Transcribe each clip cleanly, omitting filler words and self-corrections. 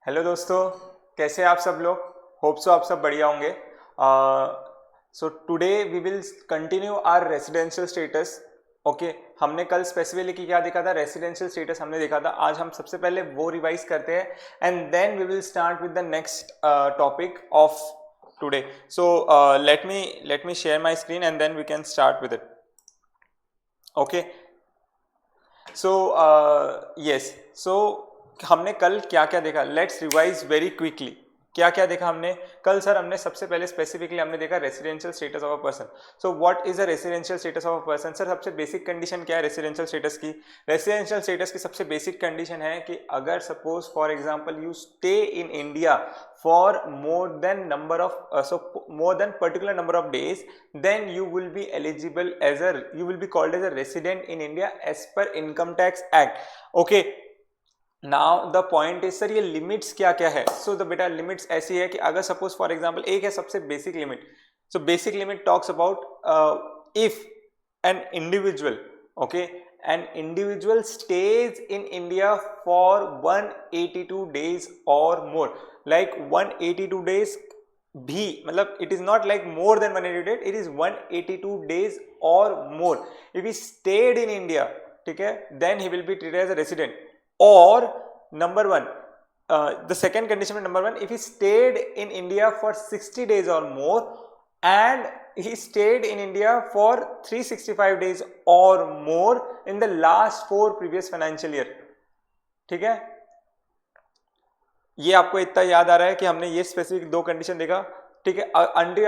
Hello दोस्तों, कैसे हैं आप सब लोग। होप सो आप सब बढ़िया होंगे। So today we will continue our residential status. Okay, हमने कल स्पेसिफिकली क्या देखा था, रेसिडेंशियल स्टेटस हमने देखा था। आज हम सबसे पहले वो रिवाइज करते हैं and then we will start with the next topic of today. So let me share my screen and then we can start with it. Okay, so yes, so हमने कल क्या क्या देखा, लेट्स रिवाइज वेरी क्विकली। क्या क्या देखा हमने कल सर? हमने सबसे पहले स्पेसिफिकली हमने देखा residential status of a person. So what is a residential status of a person? Sir सबसे बेसिक कंडीशन क्या है रेसिडेंशियल स्टेटस की? रेसिडेंशियल स्टेटस की सबसे बेसिक कंडीशन है कि अगर suppose for example you stay in India for more than number of more than particular number of days, then you will be eligible as a, you will be called as a resident in India as per income tax act. Okay, now the point is sir ये limits क्या क्या है? So the बेटा limits ऐसी है कि अगर suppose for example एक है सबसे basic limit. So basic limit talks about if an individual, okay, an individual stays in India for 182 days or more, like 182 days भी, मतलब it is not like more than 180 days, it is 182 days or more. If he stayed in India, ठीक है, then he will be treated as a resident. Or number one, the second condition is number one, if he stayed in India for 60 days or more and he stayed in India for 365 days or more in the last 4 previous financial year। ठीक है, ये आपको इतना याद आ रहा है कि हमने ये स्पेसिफिक दो कंडीशन देखा। ठीक है, अंटिल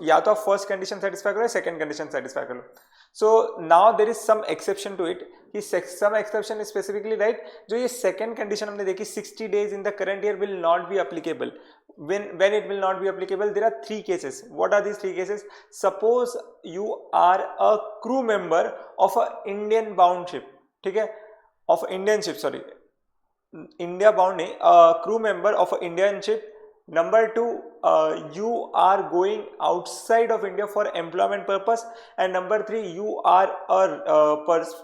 या तो आप फर्स्ट कंडीशन सेटिस्फाई करो या सेकंड कंडीशन सेटिस्फाई करो। So now there is some exception to it, कि some exception is specifically right. जो ये सेकंड कंडीशन हमने देखी 60 days in the current year will not be applicable. when it will not be applicable, there are 3 cases. What are these 3 cases? Suppose you are a crew member of a Indian bound ship, ठीक है, of Indian ship, sorry, India bound नहीं, crew member of an Indian ship. Number 2, you are going outside of India for employment purpose. And number 3, you are a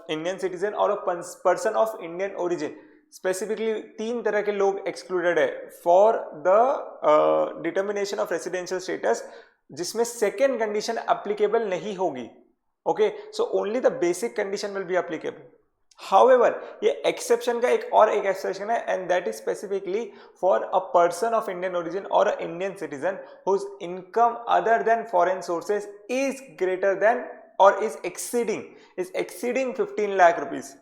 Indian citizen or a person of Indian origin. Specifically 3 तरह के लोग excluded है for the determination of residential status, जिसमें second condition applicable नहीं होगी। Okay, so only the basic condition will be applicable. However, ये exception का एक एक्सेप्शन है and that is specifically for a person of Indian origin or a Indian citizen whose income other than foreign sources is greater than or is exceeding 15 lakh rupees.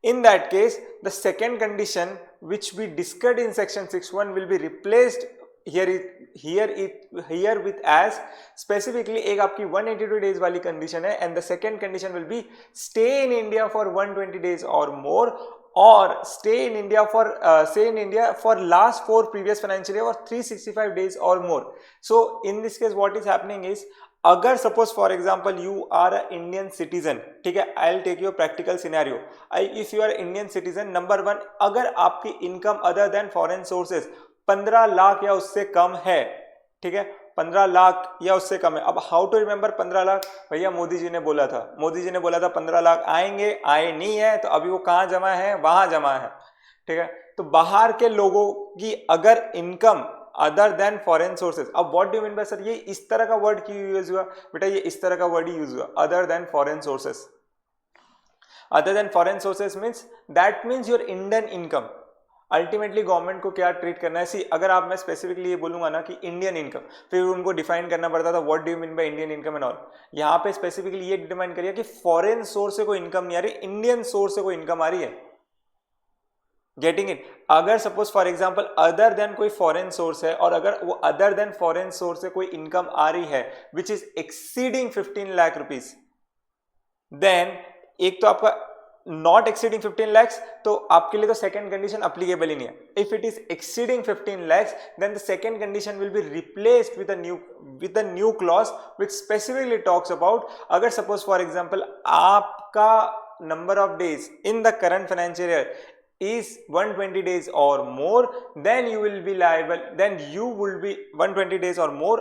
In that case, the second condition which we discussed in section 6.1 will be replaced here with as specifically एक आपकी 182 days वाली condition है and the second condition will be stay in India for 120 days or more or stay in India for last 4 previous financial year or 365 days or more. So in this case what is happening is, अगर suppose for example you are a Indian citizen, ठीक है, I will take your practical scenario. If you are Indian citizen, number 1, अगर आपकी income other than foreign sources 15 lakh या उससे कम है, ठीक है, 15 लाख या उससे कम है। अब हाउ टू रिमेंबर 15 लाख? भैया मोदी जी ने बोला था 15 लाख आएंगे, आए नहीं है तो अभी वो कहाँ जमा है? वहां जमा है, ठीक है। तो बाहर के लोगों की अगर income other than foreign sources, अब what do you mean by sir ये इस तरह का वर्ड क्यों यूज हुआ? बेटा ये इस तरह का वर्ड ही यूज हुआ, other than foreign sources. Other than foreign sources means that means your Indian income. Ultimately government को क्या ट्रीट करना है? सी, अगर आप मैं स्पेसिफिकली ये बोलूंगा ना कि इंडियन इनकम, फिर उनको डिफाइन करना पड़ता था what do you mean by Indian income and all. यहाँ पे स्पेसिफिकली ये डिफाइन करिए कि फॉरेन सोर्स से कोई इनकम नहीं आ रही, इंडियन सोर्स से कोई इनकम आ रही है। Getting it? अगर suppose for example other than कोई फॉरेन सोर्स है और अगर वो अदर देन फॉरेन सोर्स से कोई इनकम आ रही है which is exceeding 15 lakh rupees, then एक तो आपका नॉट एक्सीडिंग 15 lakhs, तो आपके लिए तो सेकंड कंडीशन अप्लीकेबल ही नहीं है। If it is exceeding 15 lakhs, then the second condition will be replaced with a new clause which specifically talks about, अगर सपोज फॉर एग्जाम्पल आपका number of days in the current financial year is 120 days or more, then you will be liable, then you will be 120 days or more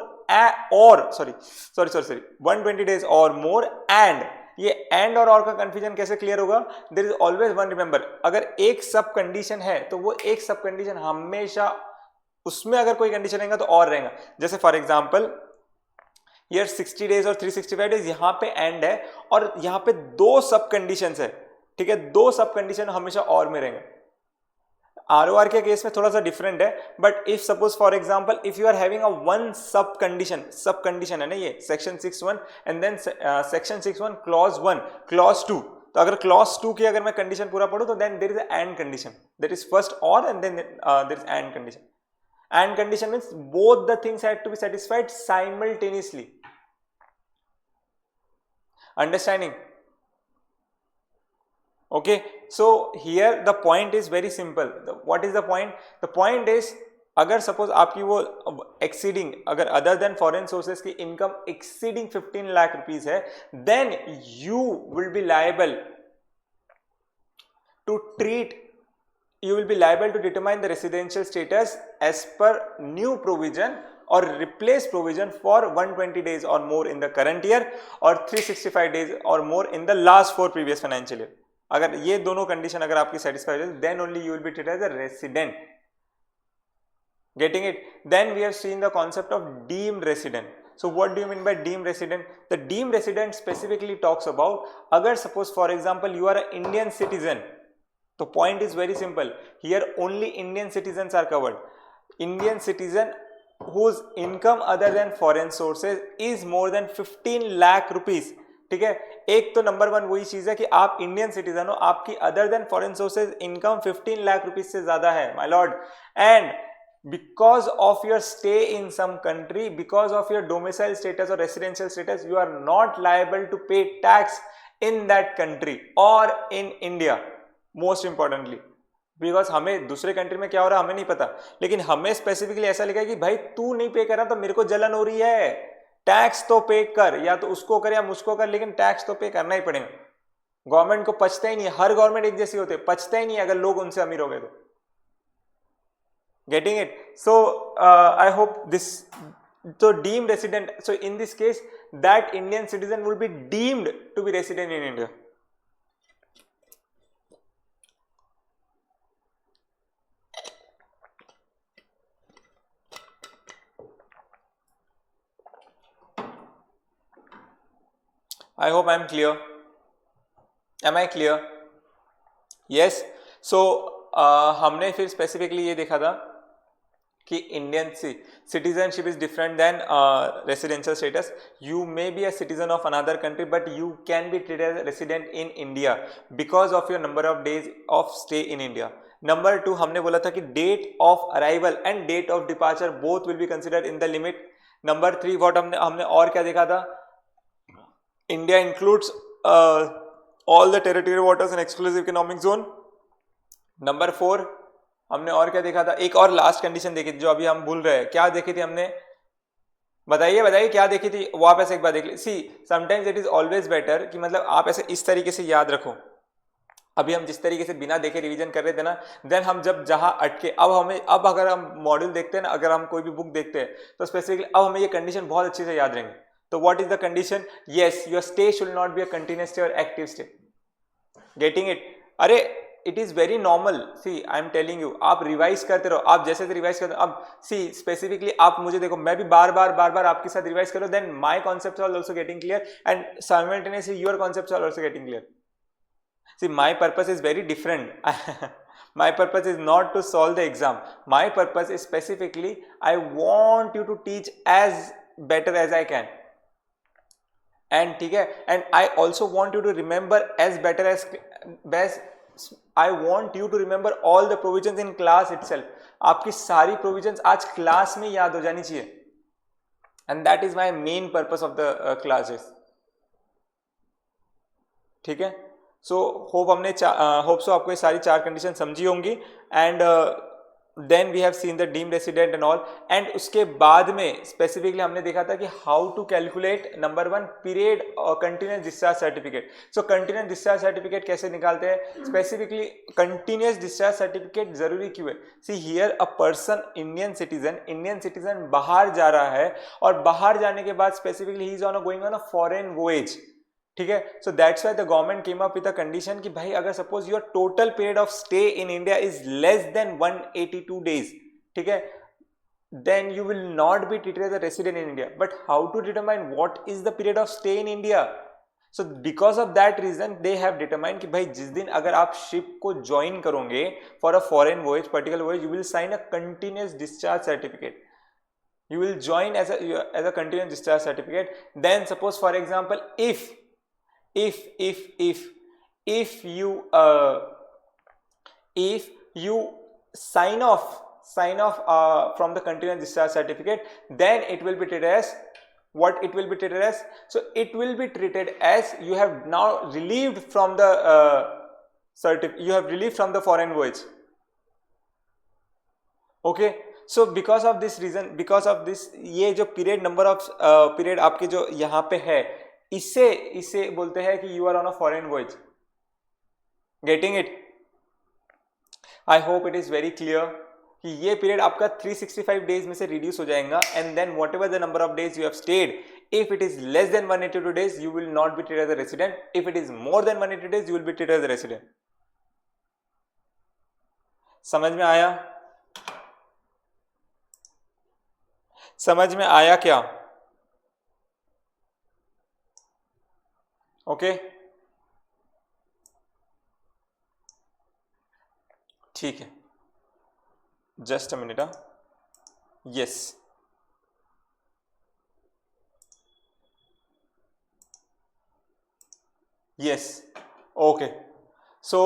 or sorry 120 days or more and ये and और का confusion कैसे clear होगा? There is always one, remember, अगर एक सब condition है तो वो एक सब कंडीशन हमेशा, उसमें अगर कोई कंडीशन रहेगा तो और रहेगा. जैसे फॉर एग्जांपल ये 60 डेज और 365 डेज, यहां पे एंड है और यहां पे दो सब कंडीशंस है, ठीक है, दो सब कंडीशन हमेशा और में रहेंगे. आरओआर के केस में थोड़ा सा डिफरेंट है, but if suppose for example if you are having a one sub condition है ना, ये section 6(1) and then section 6(1) clause 1 clause 2, तो अगर क्लॉज 2 की अगर मैं कंडीशन पूरा पढ़ूं तो then there is a and condition, that is first और and then there is and condition. And condition means both the things had to be satisfied simultaneously. Understanding? Okay, so here the point is very simple. What is the point? The point is, अगर suppose आपकी वो exceeding, अगर other than foreign sources की income exceeding 15 lakh rupees है, then you will be liable to treat, you will be liable to determine the residential status as per new provision or replace provision for 120 days or more in the current year or 365 days or more in the last 4 previous financial year. अगर ये दोनों condition अगर आपकी satisfied है, then only you will be treated as a resident. Getting it? Then we have seen the concept of deemed resident. So what do you mean by deemed resident? The deemed resident specifically talks about, अगर suppose for example you are an Indian citizen, तो point is very simple. Here only Indian citizens are covered. Indian citizen whose income other than foreign sources is more than 15 lakh rupees. ठीक है, एक तो number one वही चीज है कि आप इंडियन सिटीजन हो, आपकी other than foreign sources income 15 lakh rupees से ज्यादा है, my Lord, and because of your stay in some country, because of your domicile status or residential status, you are not liable to pay tax in that country or in India. Most importantly, because हमें दूसरे country में क्या हो रहा है हमें नहीं पता, लेकिन हमें स्पेसिफिकली ऐसा लिखा है कि भाई तू नहीं पे कर रहा तो मेरे को जलन हो रही है, टैक्स तो पे कर, या तो उसको कर या मुझको कर, लेकिन टैक्स तो पे करना ही पड़ेगा. गवर्नमेंट को पचता ही नहीं है, हर गवर्नमेंट एक जैसी होती है, पचता ही नहीं है अगर लोग उनसे अमीर हो गए तो. Getting it? So I hope this. तो deemed resident, so in this case that Indian citizen will be deemed to be resident in India. I hope I am clear. Am I clear? Yes. So हमने फिर specifically ये देखा था कि Indian citizenship is different than residential status. You may be a citizen of another country but you can be treated as resident in India because of your number of days of stay in India. Number 2 हमने बोला था कि date of arrival and date of departure both will be considered in the limit. Number 3 what हमने और क्या देखा था? India includes all the territorial waters and exclusive economic zone. Number 4 हमने और क्या देखा था? एक और लास्ट कंडीशन देखी थी जो अभी हम भूल रहे हैं. क्या देखी थी हमने? बताइए क्या देखी थी? वो आप ऐसे एक बार देख ली. See sometimes it is always better कि मतलब आप ऐसे इस तरीके से याद रखो. अभी हम जिस तरीके से बिना देखे रिवीजन कर रहे थे ना, देन हम जब जहां अटके, अब अगर हम मॉड्यूल देखते हैं ना, अगर हम कोई भी बुक देखते हैं तो स्पेसिफिकली अब हमें ये कंडीशन बहुत अच्छे से याद रहेंगे. So what is the condition? Yes, your stay should not be a continuous stay or active stay. Getting it? अरे it is very normal. See, I am telling you, आप रिवाइज करते रहो, आप जैसे से रिवाइज करते हो. अब see specifically आप मुझे देखो, मैं भी बार बार आपके साथ रिवाइज करो, then my concepts are also getting clear and simultaneously your concepts are also getting clear. See, my purpose is very different. My purpose is not to solve the exam. My purpose is specifically I want you to teach as better as I can. And ठीक है, and I also want you to remember as better as best. I want you to remember all the provisions in class itself. आपकी सारी provisions आज class में याद हो जानी चाहिए, and that is my main purpose of the classes. ठीक है, सो होप सो आपको ये सारी 4 कंडीशन समझी होंगी. And then we have seen the deemed resident and all. And उसके बाद में स्पेसिफिकली हमने देखा था कि how to calculate number 1 period continuous discharge certificate. So continuous discharge certificate कैसे निकालते हैं? स्पेसिफिकली कंटिन्यूस डिस्चार्ज सर्टिफिकेट जरूरी क्यों है? See here a person Indian citizen बाहर जा रहा है और बाहर जाने के बाद specifically he is on going on a foreign voyage. ठीक है. So that's why the government came up with a condition कि भाई अगर suppose your total period of stay in India is less than 182 days, ठीक है, then you will not be treated as a resident in India. But how to determine what is the period of stay in India? So because of that reason they have determined कि भाई जिस दिन अगर आप ship को join करोगे for a foreign voyage, particular voyage, you will sign a continuous discharge certificate. You will join as a continuous discharge certificate. Then suppose for example if you sign off from the continuous discharge certificate, then it will be treated as what it will be treated as. So it will be treated as you have now relieved from the you have relieved from the foreign voyage. Okay, so because of this reason, because of this, ये जो period number of period आपके जो यहाँ पे है, इसे बोलते हैं कि you are on a foreign voyage. Getting it? I hope it is very clear कि ये पीरियड आपका 365 डेज में से रिड्यूस हो जाएगा, and then whatever the number of days you have stayed, if it is less than 182 days you will not be treated as a resident, if it is more than 180 days you will be treated as a resident. समझ में आया? समझ में आया क्या? Okay, ठीक है, just a minute. Yes, okay. So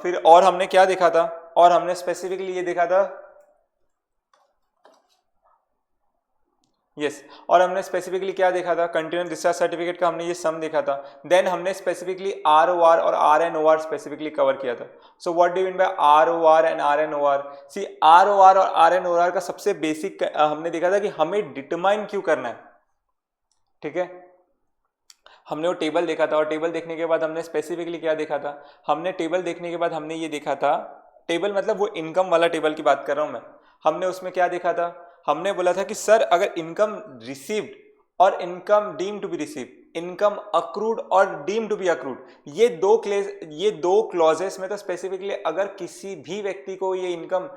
फिर और हमने क्या देखा था, और हमने स्पेसिफिकली ये देखा था, यस, और हमने स्पेसिफिकली क्या देखा था, कंटिन्यूस डिस्चार्ज सर्टिफिकेट का हमने ये सम देखा था. देन हमने स्पेसिफिकली ROR और RNOR स्पेसिफिकली कवर किया था. So what do you mean by ROR and RNOR? See, ROR और RNOR का सबसे बेसिक हमने देखा था कि हमें डिटरमाइन क्यों करना है. ठीक है, हमने वो टेबल देखा था, और टेबल देखने के बाद हमने स्पेसिफिकली क्या देखा था, हमने टेबल देखने के बाद हमने ये देखा था, टेबल मतलब वो इनकम वाला टेबल की बात कर रहा हूं मैं. हमने उसमें क्या देखा था, हमने बोला था कि सर अगर इनकम रिसीव्ड और income deem to be received, income accrued और डीम टू बी अक्रूड, ये दो क्लॉजेस में तो स्पेसिफिकली अगर किसी भी व्यक्ति को ये इनकम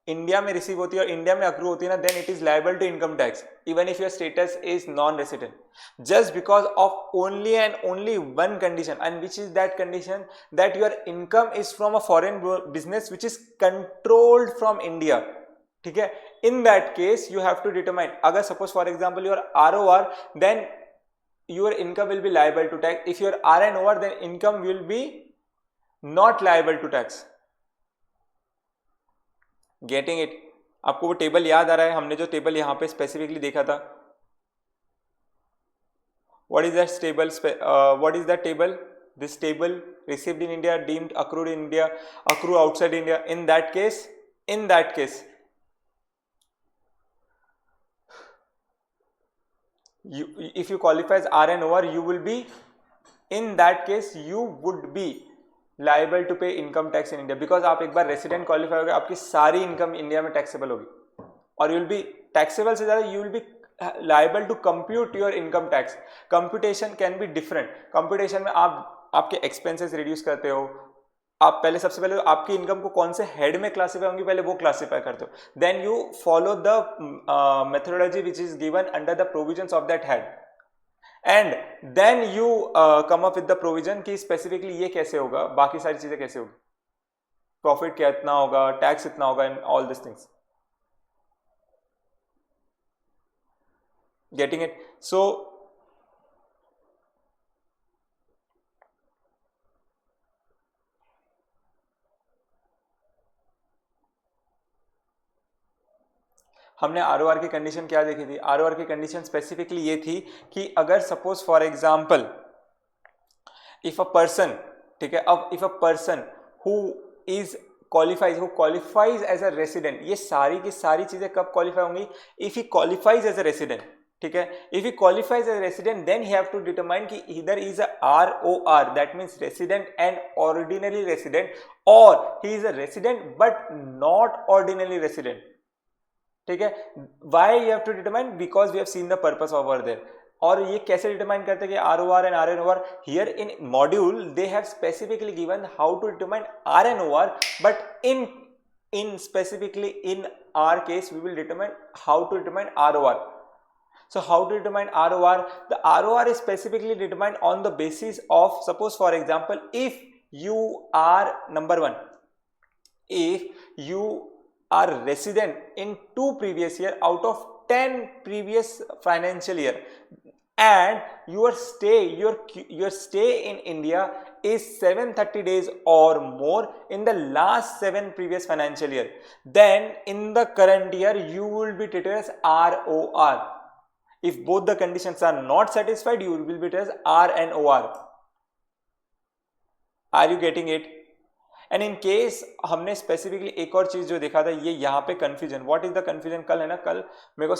इंडिया में रिसीव होती है और इंडिया में अक्रू होती है ना, then it is liable to income tax even if your status is non resident, just because of only and only one condition, and which is that condition, that your income is from a foreign business which is controlled from India. ठीक है, in that case you have to determine, agar suppose for example your ROR, then your income will be liable to tax. If your RNOR, then income will be not liable to tax. Getting it? आपको वो table याद आ रहा है, हमने जो table यहाँ पे स्पेसिफिकली देखा था. What is that table? What is that table? This table, received in India, deemed accrued in India, accrue outside India. In that case if you qualify as RNOR, you will be, in that case you would be liable to pay income tax in India, because आप एक बार resident qualify हो गए, आपकी सारी income India में taxable होगी, और you will B taxable से ज़्यादा you will be liable to compute your income tax. Computation can be different. Computation में आप आपके एक्सपेंसेस रिड्यूस करते हो, आप पहले सबसे पहले आपकी इनकम को कौन से हेड में क्लासीफाई होंगी पहले वो क्लासीफाई करते हो, then you follow the methodology which is given under the provisions of that head, and then you come up with the provision कि स्पेसिफिकली ये कैसे होगा, बाकी सारी चीजें कैसे होगी, प्रॉफिट क्या इतना होगा, टैक्स इतना होगा, and all this things. Getting it? So हमने ROR की कंडीशन क्या देखी थी? ROR की कंडीशन स्पेसिफिकली ये थी कि अगर suppose for example if a person, ठीक है, अब if a person who qualifies as a resident, ये सारी की सारी चीजें कब क्वालिफाई होंगी? If he qualifies as a resident. ठीक है, if he qualifies as resident, then he have to determine कि इधर is a ROR, that means resident and ordinary resident, or he is a resident but not ordinary resident. ठीक है, why you have to determine? Because we have seen the purpose over there. और ये कैसे determine करते हैं कि ROR and RNOR? Here in module they have specifically given how to determine RNOR, but in specifically in our case we will determine how to determine ROR. So how to determine ROR? The ROR is specifically determined on the basis of, suppose for example, if you are number one, if you are resident in 2 previous year out of 10 previous financial year, and your stay in India is 730 days or more in the last 7 previous financial year, then in the current year you will be treated as ROR. If both the conditions are not satisfied, you will be treated as RNOR. Are you getting it? And in case हमने specifically एक और चीज जो देखा था, ये यहाँ पे confusion, what is the confusion? कल है ना, कल मेरे को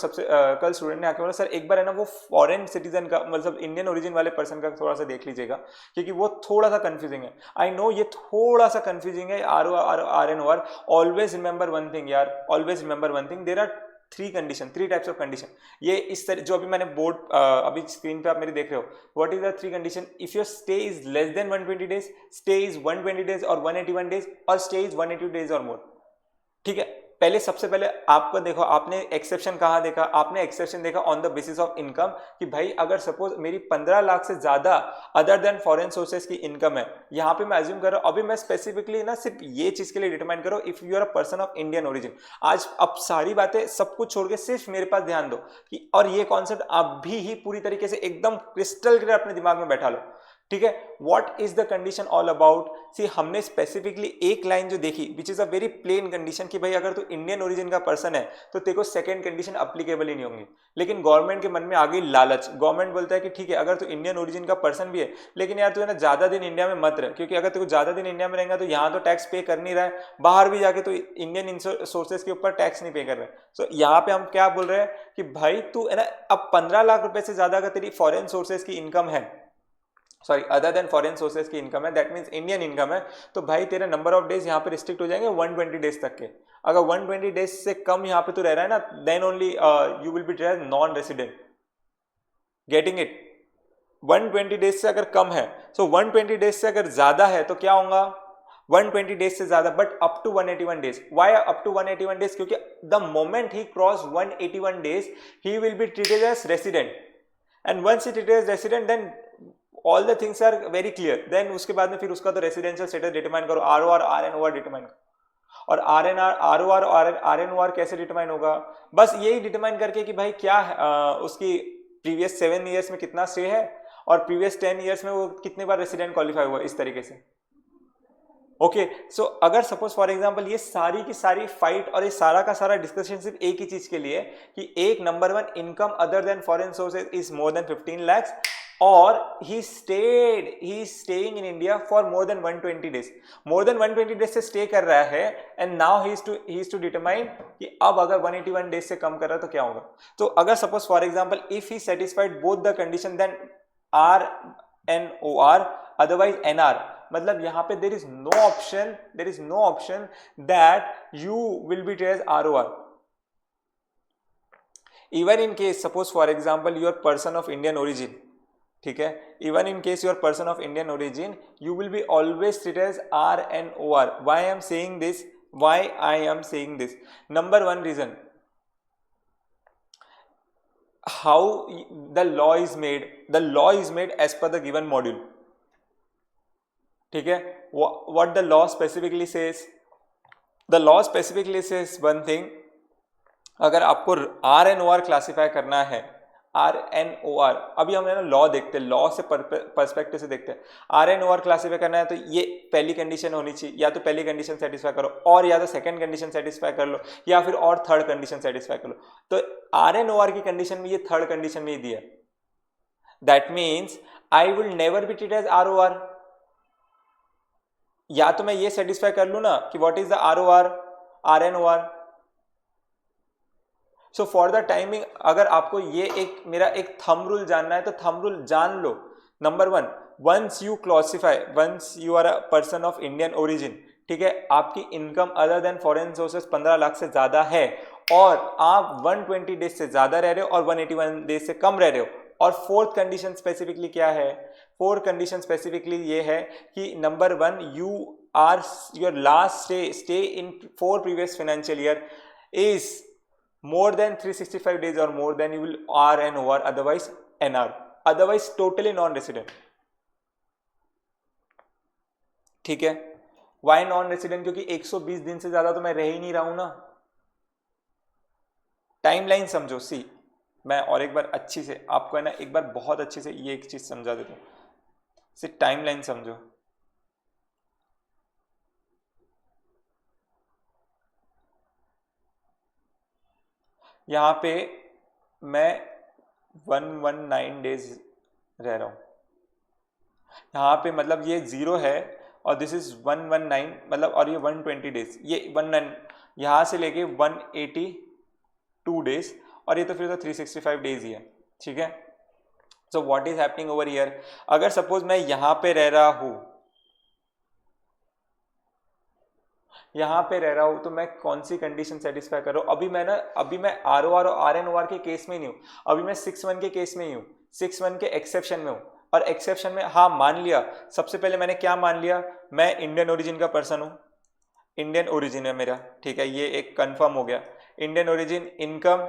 कल स्टूडेंट ने आके बोला सर एक बार है ना वो फॉरेन सिटीजन का मतलब इंडियन ओरिजिन वाले पर्सन का थोड़ा सा देख लीजिएगा, क्योंकि वो थोड़ा सा कंफ्यूजिंग है. आई नो ये थोड़ा सा कंफ्यूजिंग है. RNOR. Always remember one thing यार, always remember one thing, there are 3 types of condition. ये इस तरह जो अभी मैंने बोर्ड अभी स्क्रीन पे आप मेरे देख रहे हो, what is the 3 condition? If your stay is less then 120 days, stay is 120 days और 181 डेज, और स्टे इज 180 डेज और मोर. ठीक है, पहले सबसे पहले आपको देखो, आपने एक्सेप्शन कहाँ देखा? आपने एक्सेप्शन देखा on the basis of income, कि भाई अगर सपोज मेरी 15 लाख से ज्यादा अदर देन फॉरेन सोर्सेज की इनकम है, यहाँ पे मैं अज्यूम कर रहा हूँ, अभी मैं स्पेसिफिकली ना सिर्फ ये चीज के लिए डिटरमाइन करो, if you are a person of Indian origin. आज अब सारी बातें सब कुछ छोड़ के सिर्फ मेरे पास ध्यान दो कि, और ये कॉन्सेप्ट अभी ही पूरी तरीके से एकदम क्रिस्टल क्लियर अपने दिमाग में बैठा लो. ठीक है, what is the condition all about? See हमने स्पेसिफिकली एक लाइन जो देखी which is a very plain condition, कि भाई अगर तू इंडियन ओरिजिन का पर्सन है तो तेरे को सेकंड कंडीशन अप्लीकेबल ही नहीं होंगी. लेकिन गवर्नमेंट के मन में आ गई लालच. गवर्नमेंट बोलता है कि ठीक है अगर तू इंडियन ओरिजिन का पर्सन भी है, लेकिन यार तू है ना ज्यादा दिन इंडिया में मत रह, क्योंकि अगर तू ज्यादा दिन इंडिया में रहेगा तो यहाँ तो टैक्स पे कर नहीं रहा है, बाहर भी जाके तो इंडियन सोर्सेज के ऊपर टैक्स नहीं पे कर रहा है. तो यहाँ पे हम क्या बोल रहे हैं कि भाई तू है ना अब 15 लाख रुपए से ज्यादा अगर तेरी फॉरेन सोर्सेज की इनकम है, sorry other than foreign sources की इनकम है, दैट मींस इंडियन इनकम है, तो भाई तेरा नंबर ऑफ डेज यहाँ पे रिस्ट्रिक्ट हो जाएंगे 120 डेज तक के. अगर 120 डेज से कम यहाँ पे तू रह रहा है ना, then only you will be treated as non resident. Getting it? 120 days से अगर कम है, सो 120 डेज से अगर ज्यादा है तो क्या होगा? 120 डेज से ज्यादा, but up to 181 days. Why up to 181 days? क्योंकि the moment he cross 181 days he will be treated as resident, and once he treated as resident then all the things are very clear. Then उसके बाद में फिर उसका तो residential status determine करो, ROR RNOR determine करो. और ROR और RNOR कैसे डिटरमाइन होगा? बस यही डिटरमाइन करके कि भाई क्या उसकी प्रीवियस 7 ईयर्स में कितना स्टे है और प्रीवियस 10 ईयर्स में वो कितने बार रेसिडेंट क्वालिफाई हुआ, इस तरीके से. ओके, सो अगर सपोज फॉर एग्जांपल ये सारी की सारी फाइट और ये सारा का सारा डिस्कशन सिर्फ एक ही चीज के लिए कि एक number 1 income other than foreign sources is more then 15 lakhs, or he is staying in India for more than 120 days. more than 120 days से stay कर रहा है, and now he is to determine कि अब अगर 181 days से कम कर रहा है तो क्या होगा. तो अगर suppose for example if he satisfied both the condition then RNOR, otherwise NR. मतलब यहाँ पे there is no option that you will be treated as ROR. even in case suppose for example you are person of Indian origin, ठीक है, even in case you are person of Indian origin you will be always treated as RNOR. Why I am saying this? Number 1 reason, how the law is made as per the given module. ठीक है, what the law specifically says? The law specifically says one thing, अगर आपको RNOR classify करना है, RNOR, अभी हम ना law देखते हैं, लॉ से पर्सपेक्टिव से देखते हैं. RNOR क्लासिफाई करना है तो ये पहली कंडीशन होनी चाहिए, या तो पहली कंडीशन सेटिस्फाई करो और या तो सेकंड कंडीशन सेटिस्फाई कर लो, या फिर और थर्ड कंडीशन सेटिस्फाई कर लो. तो RNOR की कंडीशन में ये थर्ड कंडीशन में ही दिया. That means I will never be treated as ROR. या तो मैं ये सेटिस्फाई कर लू ना कि what is the RNOR. So for the timing अगर आपको ये मेरा एक थंब रूल जानना है तो थंब रूल जान लो. Number 1, once you are a person of Indian origin, ठीक है, आपकी income other than foreign sources 15 lakh से ज्यादा है और आप 120 डेज से ज्यादा रह रहे हो और 181 डेज से कम रह रहे हो, और फोर्थ कंडीशन स्पेसिफिकली क्या है? फोर्थ कंडीशन स्पेसिफिकली ये है कि number 1, you are your last stay in 4 previous financial year is more than 365 days or more than you will RNOR, otherwise NR, otherwise totally non-resident. ठीक है, why non resident? क्योंकि 120 दिन से ज्यादा तो मैं रह ही नहीं रहा हूं ना. टाइमलाइन समझो. सी, मैं और एक बार अच्छी से आपको है ना, एक बार बहुत अच्छे से ये एक चीज समझा देता हूं. सिर्फ टाइमलाइन समझो. यहां पे मैं 119 डेज रह रहा हूं. यहाँ पे मतलब ये 0 है और दिस इज 119, मतलब और ये 120 डेज, ये 19 यहाँ से लेके 182 डेज और ये तो फिर तो 365 डेज ही है. ठीक है. So what is happening over here? अगर सपोज मैं यहाँ पे रह रहा हूँ, यहाँ पे रह रहा हूँ, तो मैं कौन सी कंडीशन सेटिस्फाई कर रहा हूँ? अभी मैं ROR और RNOR के केस में नहीं हूँ. अभी मैं 6-1 के केस में ही हूँ. 6-1 के एक्सेप्शन में हूँ. और एक्सेप्शन में हाँ मान लिया, सबसे पहले मैंने क्या मान लिया? मैं इंडियन ओरिजिन का पर्सन हूँ. इंडियन ओरिजिन है मेरा. ठीक है, ये एक कंफर्म हो गया. इंडियन ओरिजिन, इनकम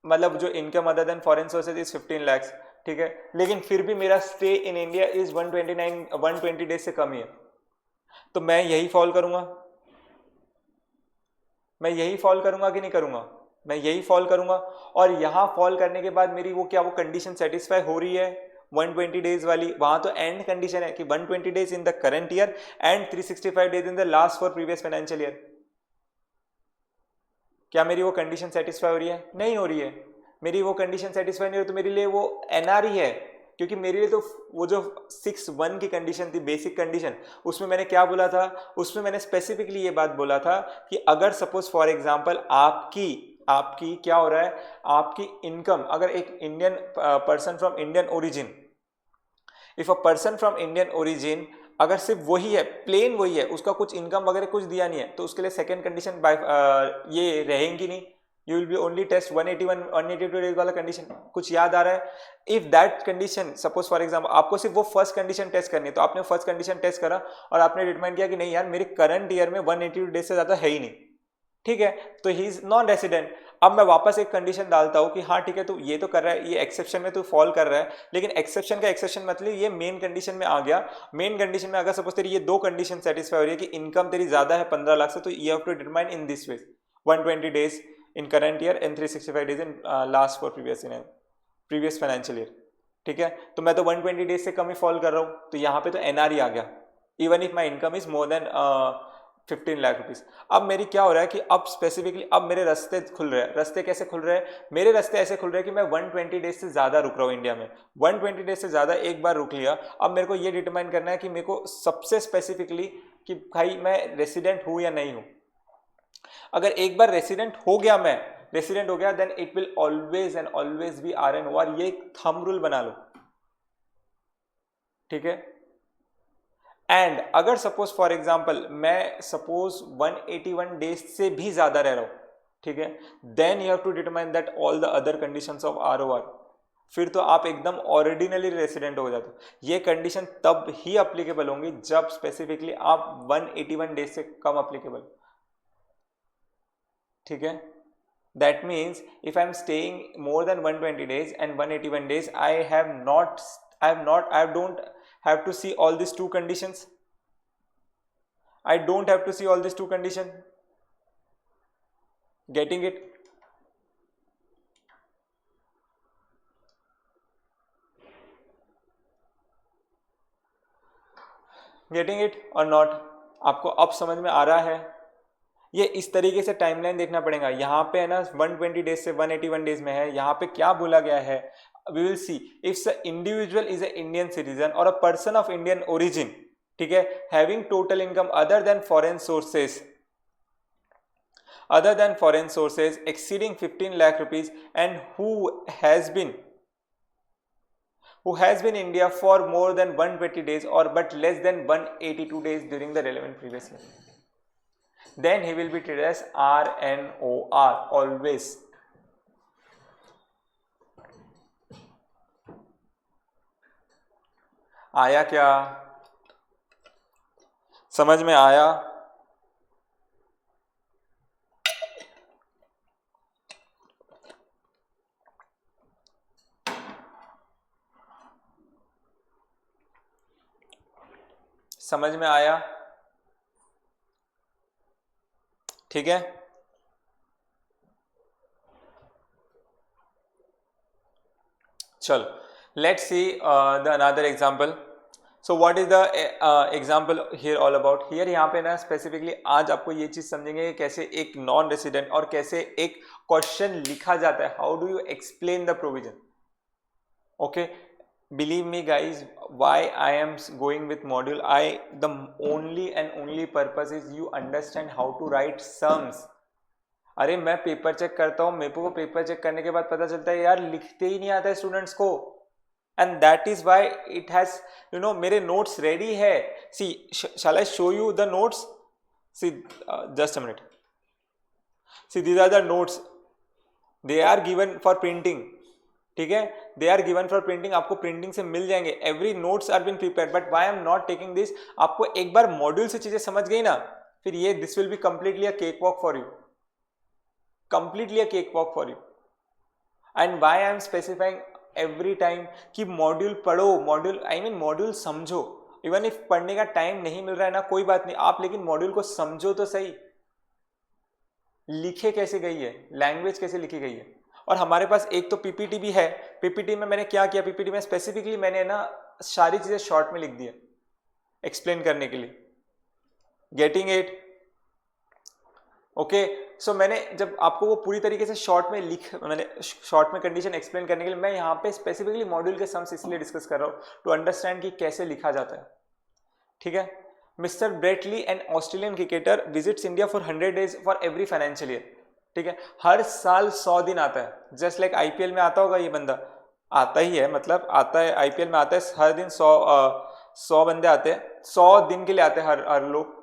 मतलब जो income other than foreign sources is 15 lakhs. ठीक है, लेकिन फिर भी मेरा stay in India is 120 days से कम ही है. तो मैं यही फॉल करूंगा. मैं यही फॉल करूंगा कि नहीं करूंगा? मैं यही फॉल करूंगा. और यहां फॉल करने के बाद मेरी वो क्या वो कंडीशन सेटिस्फाई हो रही है 120 डेज वाली? वहां तो एंड कंडीशन है कि 120 days in the current year and 365 days in the last four previous financial year. क्या मेरी वो कंडीशन सेटिस्फाई हो रही है? नहीं हो रही है. मेरी वो कंडीशन सेटिस्फाई नहीं हो रही तो मेरे लिए वो एनआरई है. क्योंकि मेरे लिए तो वो जो 6-1 की कंडीशन थी, बेसिक कंडीशन, उसमें मैंने क्या बोला था? उसमें मैंने स्पेसिफिकली ये बात बोला था कि अगर सपोज फॉर एग्जांपल आपकी क्या हो रहा है, आपकी इनकम, अगर एक Indian person from Indian origin, if a person from Indian origin अगर सिर्फ वही है, प्लेन वही है, उसका कुछ इनकम वगैरह कुछ दिया नहीं है, तो उसके लिए सेकंड कंडीशन ये रहेंगी नहीं. You will be only test 182 days वाला कंडीशन. कुछ याद आ रहा है? If that condition suppose for example आपको सिर्फ वो फर्स्ट कंडीशन टेस्ट करनी है, तो आपने फर्स्ट कंडीशन टेस्ट करा और आपने डिटरमाइन किया कि नहीं यार मेरे करंट ईयर में 182 डेज से ज्यादा है ही नहीं. ठीक है, तो ही इज नॉन रेसिडेंट. अब मैं वापस एक कंडीशन डालता हूं कि हाँ ठीक है, तो ये तो कर रहा है, ये एक्सेप्शन में तो फॉल कर रहा है, लेकिन एक्सेप्शन का एक्सेप्शन मतलब ये मेन कंडीशन में आ गया. मेन कंडीशन में अगर सपोज तेरी ये दो कंडीशन सेटिस्फाई हो रही है कि इनकम तेरी ज्यादा है 15 लाख से, तो you have to determine in this way 120 days in current year and 365 days in last four previous financial year. ठीक है, तो मैं तो 120 डेज से कम ही फॉल कर रहा हूं, तो यहां पे तो एनआरई आ गया, even if my income is more then 15 lakh rupees. अब मेरी क्या हो रहा है कि अब स्पेसिफिकली अब मेरे रास्ते खुल रहे हैं. रास्ते कैसे खुल रहे हैं? मेरे रास्ते ऐसे खुल रहे हैं कि मैं 120 डेज से ज्यादा रुक रहा हूं इंडिया में. 120 डेज से ज्यादा एक बार रुक लिया. अब मेरे को ये डिटरमाइन करना है कि मेरे को सबसे स्पेसिफिकली कि भाई मैं रेसिडेंट हूं या नहीं हूं. अगर एक बार रेसिडेंट हो गया then it will always and always be RNOR. ये एक थंब रूल बना लो. ठीक है, एंड अगर सपोज फॉर एग्जाम्पल मैं सपोज 181 डेज से भी ज्यादा रह रहा हूं, ठीक है, then you have to determine that all the other conditions of ROR. फिर तो आप एकदम ऑर्डिनरी रेसिडेंट हो जाते हो. ये कंडीशन तब ही अप्लीकेबल होंगी जब स्पेसिफिकली आप 181 डेज से कम अप्लीकेबल. ठीक है, that means if I am staying more than 120 days and 181 days, I don't have to see all these two conditions. I don't have to see all these two conditions. Getting it? Getting it or not? आपको अब समझ में आ रहा है? ये इस तरीके से टाइमलाइन देखना पड़ेगा. यहाँ पे है ना 120 डेज से 181 डेज में है. यहाँ पे क्या बोला गया है? We will see if the individual is an Indian citizen or a person of Indian origin, ठीक है, having total income other than foreign sources exceeding 15 lakh rupees and who has been in India for more than 120 days or but less than 182 days during the relevant previous year, then he will be treated as RNOR always. आया क्या? समझ में आया? समझ में आया? ठीक है, चलो let's see the another example. So what is the example here all about? Here यहाँ पे ना स्पेसिफिकली आज आपको ये चीज समझेंगे कैसे एक नॉन रेसिडेंट और कैसे एक क्वेश्चन लिखा जाता है. How do you explain the provision? Okay, believe me guys, why I am going with module, the only and only purpose is you understand how to write sums. अरे मैं paper check करता हूँ, मेरे को paper check करने के बाद पता चलता है यार लिखते ही नहीं आता है स्टूडेंट्स को, and that is why it has मेरे नोट्स रेडी है. See shall I show you the notes? See just a minute. See these are the notes, they are given for printing. ठीक है, they are given for printing, आपको printing से मिल जाएंगे. Every notes are been prepared, but why I am not taking this? आपको एक बार module से चीजें समझ गई ना, फिर ये this will be completely a cake walk for you, completely a cake walk for you. And why I M specifying every time कि मॉड्यूल पढ़ो, मॉड्यूल मॉड्यूल समझो. इवन इफ पढ़ने का टाइम नहीं मिल रहा है ना, कोई बात नहीं, आप लेकिन मॉड्यूल को समझो तो सही. लिखे कैसे गई है, लैंग्वेज कैसे लिखी गई है. और हमारे पास एक तो पीपीटी भी है. पीपीटी में मैंने क्या किया, पीपीटी में स्पेसिफिकली मैंने ना सारी चीजें शॉर्ट में लिख दी है एक्सप्लेन करने के लिए. Getting it? ओके, सो मैंने जब आपको वो पूरी तरीके से शॉर्ट में मैंने शॉर्ट में कंडीशन एक्सप्लेन करने के लिए मैं यहाँ पे स्पेसिफिकली मॉड्यूल के सम्स इसलिए डिस्कस कर रहा हूँ टू अंडरस्टैंड कि कैसे लिखा जाता है. ठीक है. Mister Brett Lee, an Australian cricketer, visits India for 100 days for every financial year. ठीक है, हर साल 100 दिन आता है, जस्ट लाइक आईपीएल में आता होगा. ये बंदा आता ही है, मतलब आता है आईपीएल में, आता है हर दिन 100 बंदे आते हैं, 100 दिन के लिए आते हैं हर लोग.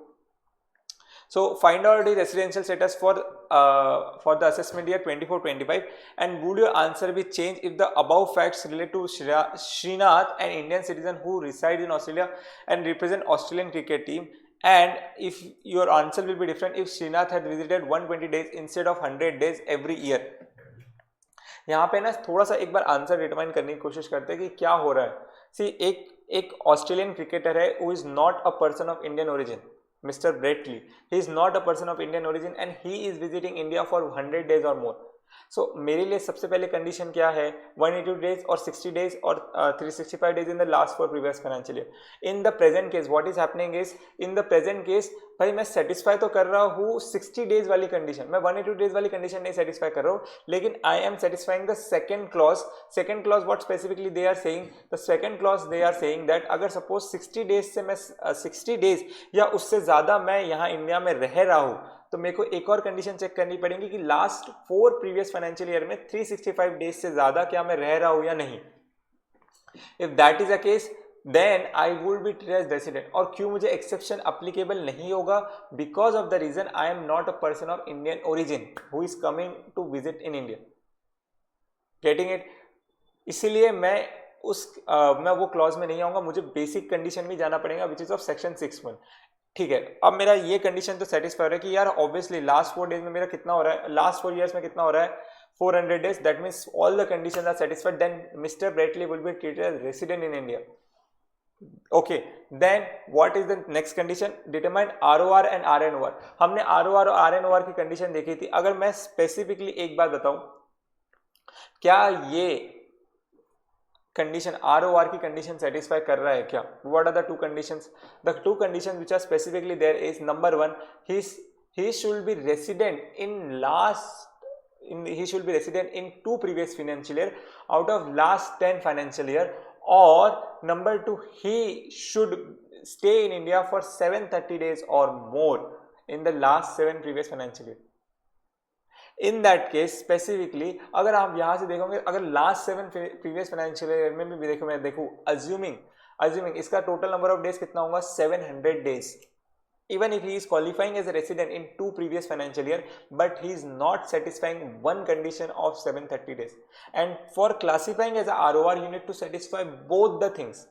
So find out the residential status for the assessment year 24-25 and would your answer be change if the above facts relate to Srinath, an Indian citizen who reside in Australia and represent Australian cricket team. And if your answer will be different if Srinath had visited 120 days instead of 100 days every year. यहाँ पे ना थोड़ा सा एक बार answer determine करने की कोशिश करते हैं कि क्या हो रहा है. सी एक ऑस्ट्रेलियन क्रिकेटर है who is not a person of Indian origin, Mr. Bretley. He is not a person of Indian origin and he is visiting India for 100 days or more. सो मेरे लिए सबसे पहले कंडीशन क्या है, 180 डेज और 60 days और 365 days in the last four previous financial year. In the present case what is happening is, in the present case भाई मैं सेटिस्फाई तो कर रहा हूँ 60 डेज वाली कंडीशन, मैं 180 डेज वाली कंडीशन नहीं सेटिस्फाई कर रहा हूँ, लेकिन I am satisfying the second clause. Second clause what specifically they are saying, the second clause they are saying that अगर सपोज 60 डेज से मैं 60 डेज या उससे ज्यादा मैं यहाँ इंडिया में रह रहा हूँ, तो मेरे को एक और कंडीशन चेक करनी पड़ेगी कि लास्ट 4 प्रीवियस फाइनेंशियल ईयर में 365 डेज से ज्यादा क्या मैं रह रहा हूं या नहीं. If that is a case then I would be treated as resident. और क्यों मुझे एक्सेप्शन अप्लीकेबल नहीं होगा? Because of the reason I am not a person of Indian origin who is coming to visit in India. Getting it? इसीलिए मैं मैं वो clause में नहीं आऊंगा, मुझे बेसिक कंडीशन में जाना पड़ेगा विच इज ऑफ सेक्शन 6(1). ठीक है, अब मेरा ये कंडीशन तो सेटिस्फाई हो रहा है कि यार ऑब्वियसली लास्ट 4 डेज में मेरा कितना हो रहा है, लास्ट 4 ईयर्स में कितना हो रहा है, 400 days. That means all the conditions are satisfied, then mister Brett Lee will be treated as resident in India. Okay, then what is the next condition? Determine ROR and RNOR. हमने ROR और आरएनओआर की condition देखी थी. अगर मैं specifically एक बात बताऊं, क्या ये कंडीशन आरओआर की कंडीशन सेटिस्फाई कर रहा है क्या? What are the two conditions? The two conditions which are specifically there is number 1, he should be resident he should be resident in 2 previous financial year out of last 10 financial year, or number 2 he should stay in India for 730 days or more in the last 7 previous financial year. In that case specifically अगर आप यहां से देखोगे, अगर last 7 previous financial year में भी देखो, मैं देखूं अज्यूमिंग इसका टोटल नंबर ऑफ डेज कितना होगा, 700 days. even if he is qualifying as a resident in 2 previous financial year, but he is not satisfying one condition of 730 days. And for classifying as a ROR, you need to satisfy both the things.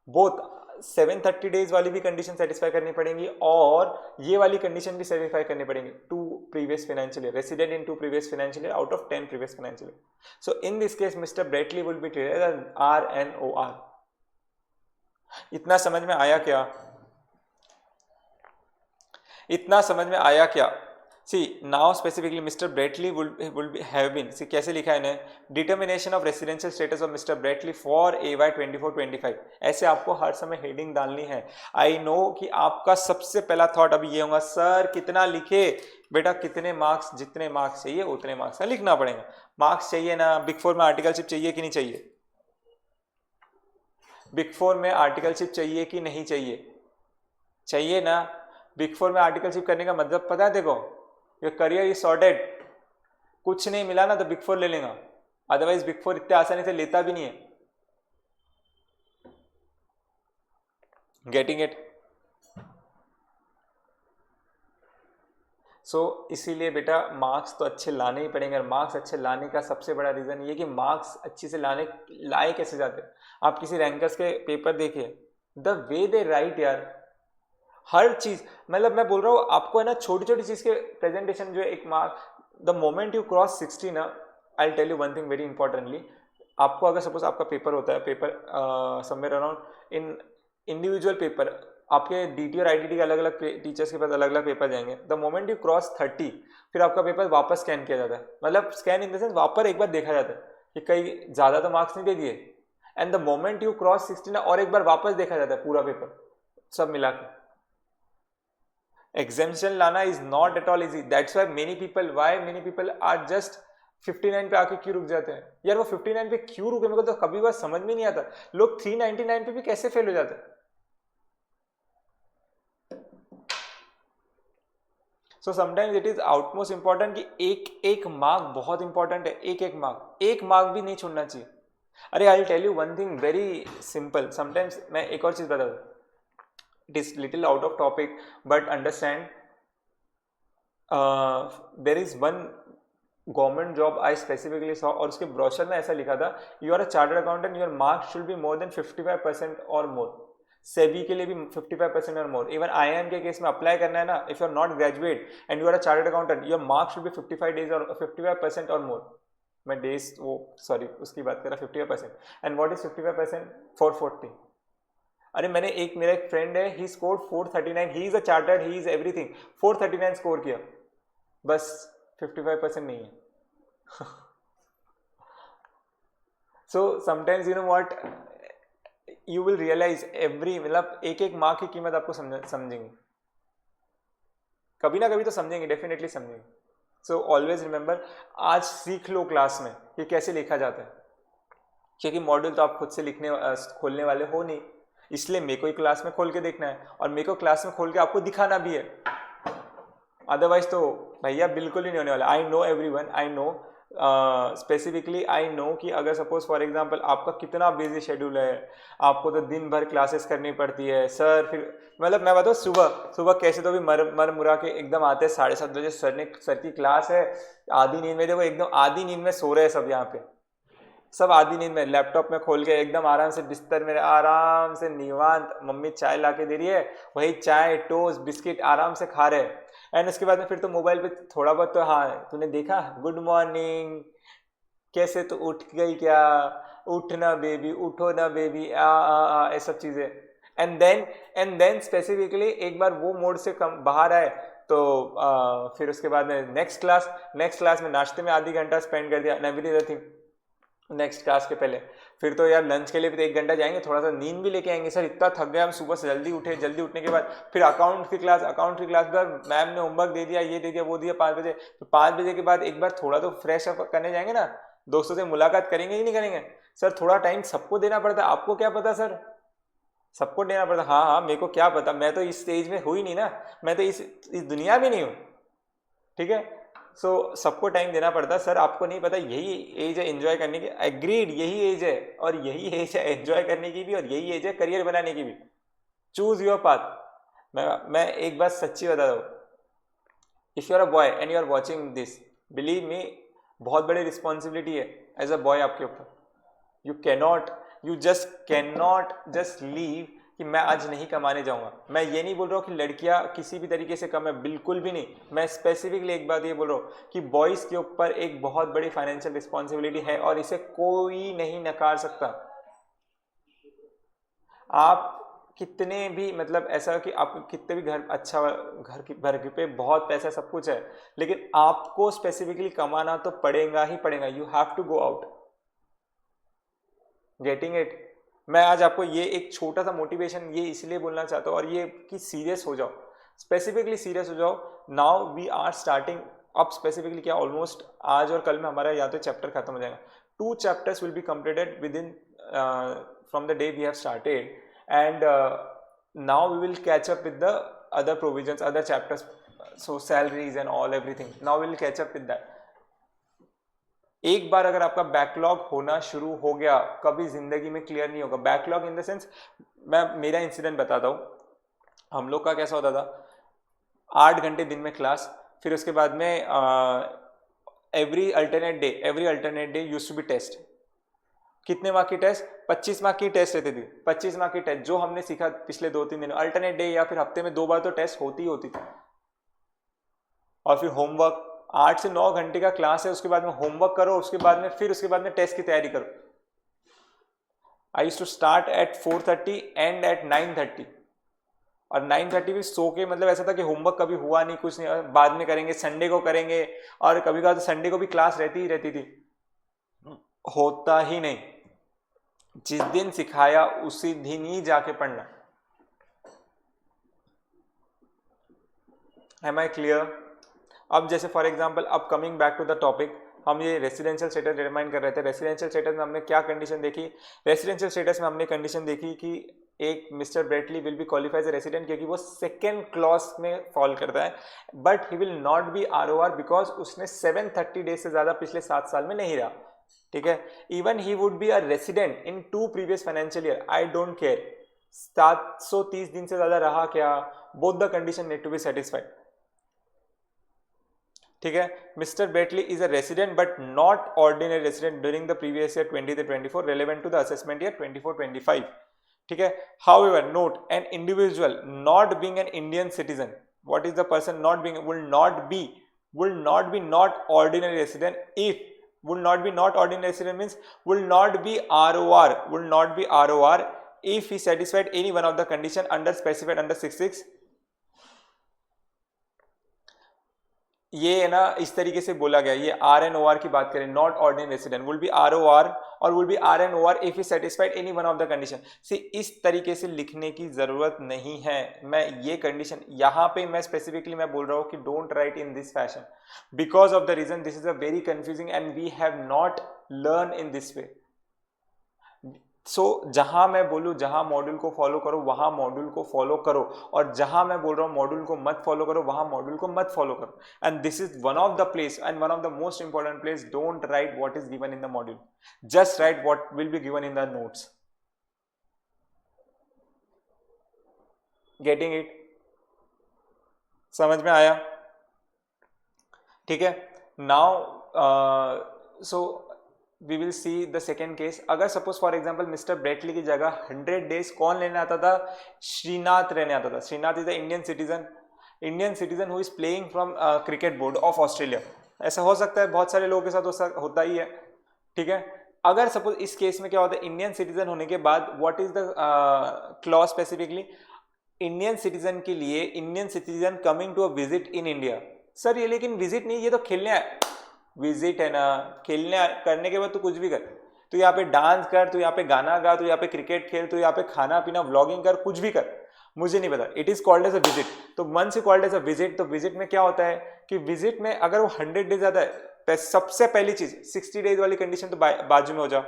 Both 730 days वाली भी condition satisfy करनी पड़ेंगी और ये वाली condition भी satisfy करनी पड़ेंगी, 2 previous financial year, resident in 2 previous financial year out of 10 previous financial year. So in this case Mr. Bradley will be treated as RNOR. इतना समझ में आया क्या? इतना समझ में आया क्या? See now specifically Mr. Bradley will be have been, see कैसे लिखा है इन्हें, determination of residential status of Mr. Bradley for AY 24-25, ऐसे आपको हर समय हेडिंग डालनी है. आई नो कि आपका सबसे पहला थॉट अभी ये होगा, सर कितना लिखे? बेटा कितने मार्क्स, जितने मार्क्स चाहिए उतने मार्क्स का लिखना पड़ेगा. मार्क्स चाहिए ना? बिग फोर में आर्टिकलशिप चाहिए कि नहीं चाहिए? बिग फोर में आर्टिकलशिप चाहिए कि नहीं चाहिए? चाहिए ना? बिग फोर में आर्टिकलशिप करने का मतलब पता है? देखो योर करियर इज सॉर्टेड, कुछ नहीं मिला ना तो बिग फोर ले लेगा, अदरवाइज बिग फोर इतने आसानी से लेता भी नहीं है. Getting it? सो इसीलिए बेटा मार्क्स तो अच्छे लाने ही पड़ेंगे. और मार्क्स अच्छे लाने का सबसे बड़ा रीजन ये कि मार्क्स अच्छे से लाए कैसे जाते हैं. आप किसी रैंकर्स के पेपर देखिए, द वे दे राइट यार, हर चीज, मतलब मैं बोल रहा हूँ आपको है ना, छोटी छोटी चीज के प्रेजेंटेशन जो है एक mark, the moment you cross 60 ना, I tell you one thing very importantly. आपको अगर सपोज आपका पेपर होता है, paper somewhere around in individual paper, आपके डीटी और आईडीटी के अलग अलग टीचर्स के पास अलग अलग पेपर जाएंगे. द मोमेंट यू क्रॉस 30 फिर आपका पेपर वापस स्कैन किया जाता है, मतलब स्कैन इन द सेंस वापस एक बार देखा जाता है कि कहीं ज्यादा तो मार्क्स नहीं दे दिए. And the moment you cross 60 ना, और एक बार वापस देखा जाता है पूरा पेपर सब मिला के. एग्जामिनेशन लाना is not at all easy. That's why many people are just 59 पे आके क्यों रुक जाते हैं यार? वो 59 पे क्यों रुके मेरे को तो कभी बार समझ में नहीं आता. लोग 399 पे भी कैसे फेल हो जाते हैं? So sometimes it is outmost important कि एक मार्क बहुत इंपॉर्टेंट है. एक मार्क भी नहीं छोड़ना चाहिए. अरे I will tell you one thing very simple. Sometimes मैं एक और चीज बता दूं, it is little out of topic but understand, there is one government job I specifically saw और उसके ब्रोशर में ऐसा लिखा था, you are a chartered accountant, your marks should be more than 55% or more. SEBI के लिए भी 55% और मोर. इवन IIM के केस में अप्लाई करना है ना, if you are not graduate and you are a chartered accountant, your marks should be 55 days और 55% और मोर. मैं डेज वो सॉरी उसकी बात कर रहा, 55%. And what is 55%? 440. अरे मैंने मेरा एक फ्रेंड है, he scored 439, he is a chartered, he is everything, 439 score किया, बस 55% नहीं है. So sometimes you know what, you will realise every, मतलब एक मार्क की कीमत आपको समझेंगे कभी ना कभी तो समझेंगे, डेफिनेटली समझेंगे. सो ऑलवेज रिमेंबर, आज सीख लो क्लास में कि कैसे लिखा जाता है, क्योंकि मॉड्यूल तो आप खुद से खोलने वाले हो नहीं, इसलिए मेरे को ही क्लास में खोल के देखना है और मेरे को क्लास में खोल के आपको दिखाना भी है. अदरवाइज तो भैया बिल्कुल ही नहीं होने वाला. I know everyone, I know specifically, I know कि अगर सपोज फॉर एग्जांपल आपका कितना बिजी शेड्यूल है, आपको तो दिन भर क्लासेस करनी पड़ती है सर. फिर मतलब मैं बताऊँ, सुबह कैसे तो भी मर मुरा के एकदम आते हैं 7:30 बजे, सर की क्लास है, आधी नींद में, देखो एकदम आधी नींद में सो रहे हैं सब यहाँ पे, सब आधी नींद में, लैपटॉप में खोल के एकदम आराम से बिस्तर में आराम से निवांत, मम्मी चाय ला के दे रही है, वही चाय टोस्ट बिस्किट आराम से खा रहे हैं. एंड उसके बाद में फिर तो मोबाइल पे थोड़ा बहुत तो, हाँ तूने देखा गुड मॉर्निंग, कैसे तो उठ गई क्या, उठना बेबी, उठो ना बेबी, ये सब चीजें. एंड देन स्पेसिफिकली एक बार वो मोड से कम बाहर आए तो फिर उसके बाद में नेक्स्ट क्लास में नाश्ते में आधी घंटा स्पेंड कर दिया, एवरी थिंग नेक्स्ट क्लास के पहले. फिर तो यार लंच के लिए भी तो 1 घंटा जाएंगे, थोड़ा सा नींद भी लेके आएंगे, सर इतना थक गया हम सुबह से, जल्दी उठने के बाद फिर अकाउंट की क्लास पर मैम ने होमवर्क दे दिया, ये दे दिया, वो दिया 5 बजे. तो 5 बजे के बाद एक बार थोड़ा तो फ्रेश अप करने जाएंगे ना, दोस्तों से मुलाकात करेंगे ही नहीं करेंगे. सर थोड़ा टाइम सबको देना पड़ता है, आपको क्या पता सर, सबको देना पड़ता. हाँ मेरे को क्या पता, मैं तो इस स्टेज में हुई नहीं ना, मैं तो इस दुनिया में नहीं हूँ, ठीक है. सो सबको टाइम देना पड़ता है. सर आपको नहीं पता यही एज है एंजॉय करने की, एग्रीड यही एज है, और यही एज है एंजॉय करने की भी, और यही एज है करियर बनाने की भी. Choose your path. मैं एक बात सच्ची बता दूँ, if you are a boy and you are watching this, believe me बहुत बड़ी रिस्पॉन्सिबिलिटी है एज अ बॉय आपके ऊपर. You just can not just leave कि मैं आज नहीं कमाने जाऊंगा। मैं ये नहीं बोल रहा हूँ कि लड़कियां किसी भी तरीके से कम है, बिल्कुल भी नहीं। मैं स्पेसिफिकली एक बात ये बोल रहा हूँ कि बॉयज़ के ऊपर एक बहुत बड़ी फाइनेंशियल रिस्पॉन्सिबिलिटी है और इसे कोई नहीं नकार सकता। आप कितने भी मतलब ऐसा कि आप कितने भी घर अच्छा घर पे बहुत पैसा सब कुछ है, लेकिन आपको स्पेसिफिकली कमाना तो पड़ेगा ही पड़ेगा। You have to go out. Getting it? मैं आज आपको ये एक छोटा सा मोटिवेशन ये इसलिए बोलना चाहता हूँ और ये कि सीरियस हो जाओ, स्पेसिफिकली सीरियस हो जाओ। नाउ वी आर स्टार्टिंग अब स्पेसिफिकली क्या ऑलमोस्ट आज और कल में हमारा या तो चैप्टर खत्म हो जाएगा। 2 chapters will be completed within from the day we have started and now we will catch up with the other provisions, other chapters, so salaries and all everything. Now we will catch up with that. एक बार अगर आपका backlog होना शुरू हो गया, कभी जिंदगी में क्लियर नहीं होगा। बैकलॉग इन द सेंस, मैं मेरा इंसिडेंट बताता हूँ। हम लोग का कैसा होता था, 8 घंटे दिन में क्लास, फिर उसके बाद में every alternate day used to be test. कितने मार्क की टेस्ट? 25 मार्क की टेस्ट रहती थी। 25 मार्क की टेस्ट जो हमने सीखा पिछले 2-3 दिन, अल्टरनेट डे या फिर हफ्ते में 2 बार तो टेस्ट होती ही होती थी। और फिर होमवर्क, 8 से 9 घंटे का क्लास है, उसके बाद में होमवर्क करो, उसके बाद में टेस्ट की तैयारी करो। I used to start at 4:30 and at 9:30, और 9:30 भी सो के, मतलब ऐसा था कि होमवर्क कभी हुआ नहीं, कुछ नहीं, बाद में करेंगे, संडे को करेंगे। और कभी कभी तो संडे को भी क्लास रहती ही रहती थी, होता ही नहीं। जिस दिन सिखाया उसी दिन ही जाके पढ़ना। Am I clear? अब जैसे फॉर एग्जांपल, अब coming back to the topic, हम ये रेसिडेंशियल स्टेटस डिटरमाइन कर रहे थे। रेसिडेंशियल स्टेटस में हमने क्या कंडीशन देखी? रेसिडेंशियल स्टेटस में हमने कंडीशन देखी कि एक mister Brett Lee will be qualify as a resident, क्योंकि वो सेकेंड क्लॉज में फॉल करता है, but he will not be ROR because उसने 730 डेज से ज्यादा पिछले 7 साल में नहीं रहा। ठीक है? Even he would be a resident in 2 previous financial year, I don't care, 730 दिन से ज्यादा रहा क्या, both the condition need to be satisfied. ठीक है? Mister Bretley is a resident but not ordinary resident during the previous year 20-24 relevant to the assessment year 24-25। ठीक है? However note, an individual not being an Indian citizen, what is the person not being, will not be not ordinary resident if will not be not ordinary resident means will not be ROR if he satisfied any one of the condition under specified under 66। ये है ना, इस तरीके से बोला गया, ये RNOR की बात करें, not ordinary resident will be ROR or will be RNOR if he satisfied any one of the condition. See इस तरीके से लिखने की जरूरत नहीं है। मैं ये कंडीशन यहाँ पे मैं स्पेसिफिकली मैं बोल रहा हूँ कि don't write in this fashion because of the reason this is a very confusing and we have not learn in this way. So जहां मैं बोलूं जहां मॉड्यूल को फॉलो करो वहां मॉड्यूल को फॉलो करो, और जहां मैं बोल रहा हूं मॉड्यूल को मत फॉलो करो वहां मॉड्यूल को मत फॉलो करो। And this is one of the place and one of the most important place. Don't write what is given in the module, just right what will be given in the notes. Getting it? समझ में आया? ठीक है? Now so we will see the second case। अगर suppose for example mister Brett Lee की जगह 100 days कौन लेने आता था? श्रीनाथ रहने आता था। Srinath is the Indian citizen who is playing from cricket board of Australia. ऐसा हो सकता है, बहुत सारे लोगों के साथ होता ही है। ठीक है? अगर सपोज इस केस में क्या होता है, इंडियन सिटीजन होने के बाद what is the clause specifically, Indian citizen के लिए Indian citizen coming to a visit in India. Sir ये लेकिन विजिट नहीं, ये तो खेलने आए। विजिट है ना, खेलने करने के बाद तो कुछ भी कर, तो यहाँ पे डांस कर, तो यहाँ पे गाना गा, तो यहाँ पे क्रिकेट खेल, तो यहाँ पे खाना पीना व्लॉगिंग कर, कुछ भी कर, मुझे नहीं पता। It is called as a visit. तो once you called as a visit, तो विजिट में क्या होता है कि विजिट में अगर वो 100 डेज ज्यादा है, सबसे पहली चीज 60 डेज वाली कंडीशन तो बाजू में हो जाओ।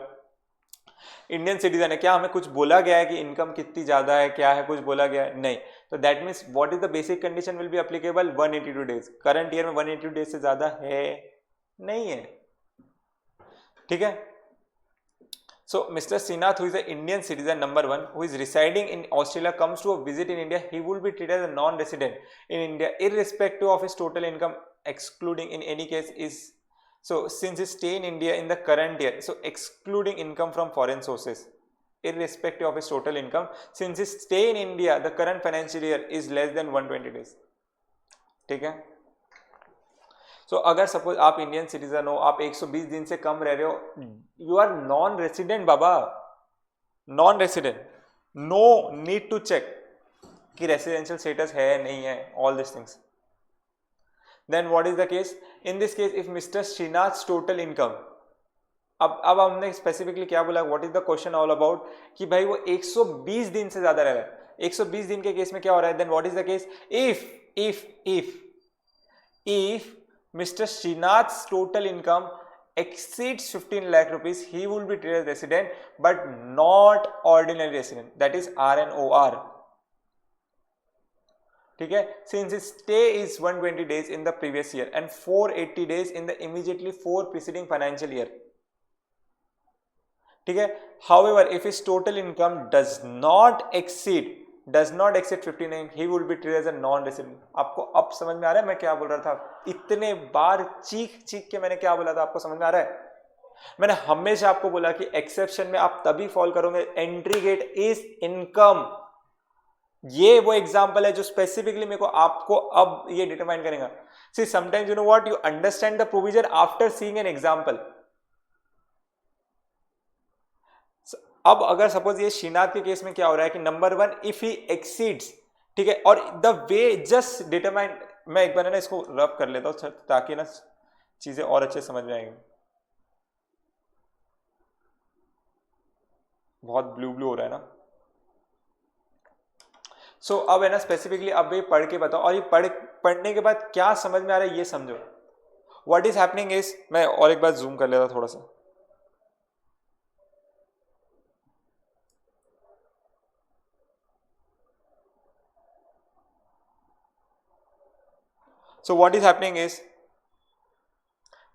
इंडियन सिटीजन है, क्या हमें कुछ बोला गया है कि इनकम कितनी ज्यादा है, क्या है, कुछ बोला गया है? नहीं। तो that means what is the basic condition will be applicable? 182 days. Current year में 182 डेज से ज्यादा है नहीं है। ठीक है? So Mr. Srinath, who is an Indian citizen number 1, who is residing in Australia, comes to a visit in India, he will be treated as a non-resident in India irrespective of his total income, excluding in any case is, so since he stay in India in the current year, so excluding income from foreign sources, irrespective of his total income since his stay in India the current financial year is less than 120 days. ठीक है, सो अगर suppose आप Indian citizen हो, आप 120 दिन से कम रह रहे हो, यू आर नॉन रेसिडेंट बाबा, non resident, no need to check कि रेसिडेंशियल स्टेटस है नहीं है, all this things. Then what is the case in this case if mister Srinath total income, अब हमने स्पेसिफिकली क्या बोला, what is the question all about कि भाई वो 120 दिन से ज्यादा रह रहा है. 120 दिन के केस में क्या हो रहा है, then what is the case if Mr. Srinath's total income exceeds 15 lakh rupees, he will be treated as resident but not ordinary resident, that is RNOR. ठीक है, since his stay is 120 days in the previous year and 480 days in the immediately preceding financial year. ठीक है, however if his total income does not exceed 59, he will be treated as a non-resident. आपको अब समझ में आ रहा है मैं क्या बोल रहा था, इतने बार चीख के मैंने क्या बोला था, आपको समझ में आ रहा है. मैंने हमेशा आपको बोला कि एक्सेप्शन में आप तभी फॉल करोगे, एंट्री गेट इज इनकम. ये वो एग्जांपल है जो स्पेसिफिकली मेरे को आपको अब ये डिटरमाइन करेगा. See sometimes you know what, you understand the provision after seeing an example. अब अगर सपोज ये श्रीनाथ के केस में क्या हो रहा है कि नंबर 1 इफ ही एक्सीड्स, ठीक है, और द वे जस्ट डिटरमाइन, मैं एक बार ना इसको रब कर लेता हूं ताकि ना चीजें और अच्छे समझ में आएंगी. बहुत ब्लू हो रहा है ना. सो अब है ना स्पेसिफिकली अब ये पढ़ के बताओ, और ये पढ़ने के बाद क्या समझ में आ रहा है ये समझो. व्हाट इज हैपनिंग इज, मैं और एक बार जूम कर लेता थोड़ा सा. So what is happening is,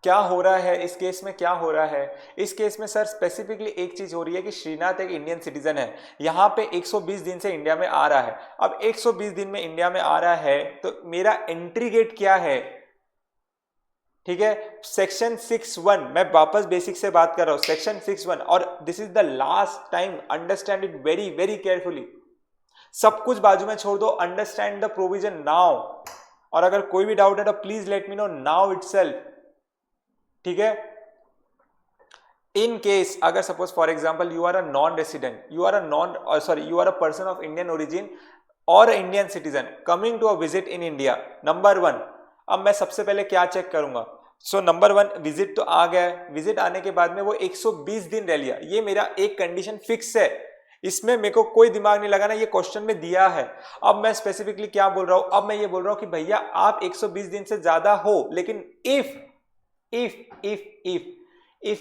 क्या हो रहा है इस केस में, क्या हो रहा है इस केस में सर, स्पेसिफिकली एक चीज हो रही है कि श्रीनाथ एक इंडियन सिटीजन है, यहां पे 120 दिन से इंडिया में आ रहा है. अब 120 दिन में इंडिया में आ रहा है तो मेरा एंट्री गेट क्या है, ठीक है, सेक्शन 6(1), मैं वापस बेसिक से बात कर रहा हूं, सेक्शन 6(1), और this is the last time, understand it very very carefully. सब कुछ बाजू में छोड़ दो, अंडरस्टैंड द प्रोविजन नाउ, और अगर कोई भी डाउट है तो please let me know now itself. ठीक है, इन केस अगर suppose for example you are a non resident, you are a person of Indian origin or Indian citizen coming to a visit in India, number 1, अब मैं सबसे पहले क्या check करूंगा. So number 1 visit तो आ गया है, विजिट आने के बाद में वो 120 दिन रह लिया, ये मेरा एक कंडीशन फिक्स है, इसमें मेरे को कोई दिमाग नहीं लगाना, ये क्वेश्चन में दिया है. अब मैं स्पेसिफिकली क्या बोल रहा हूं, अब मैं ये बोल रहा हूं कि भैया आप 120 दिन से ज्यादा हो, लेकिन if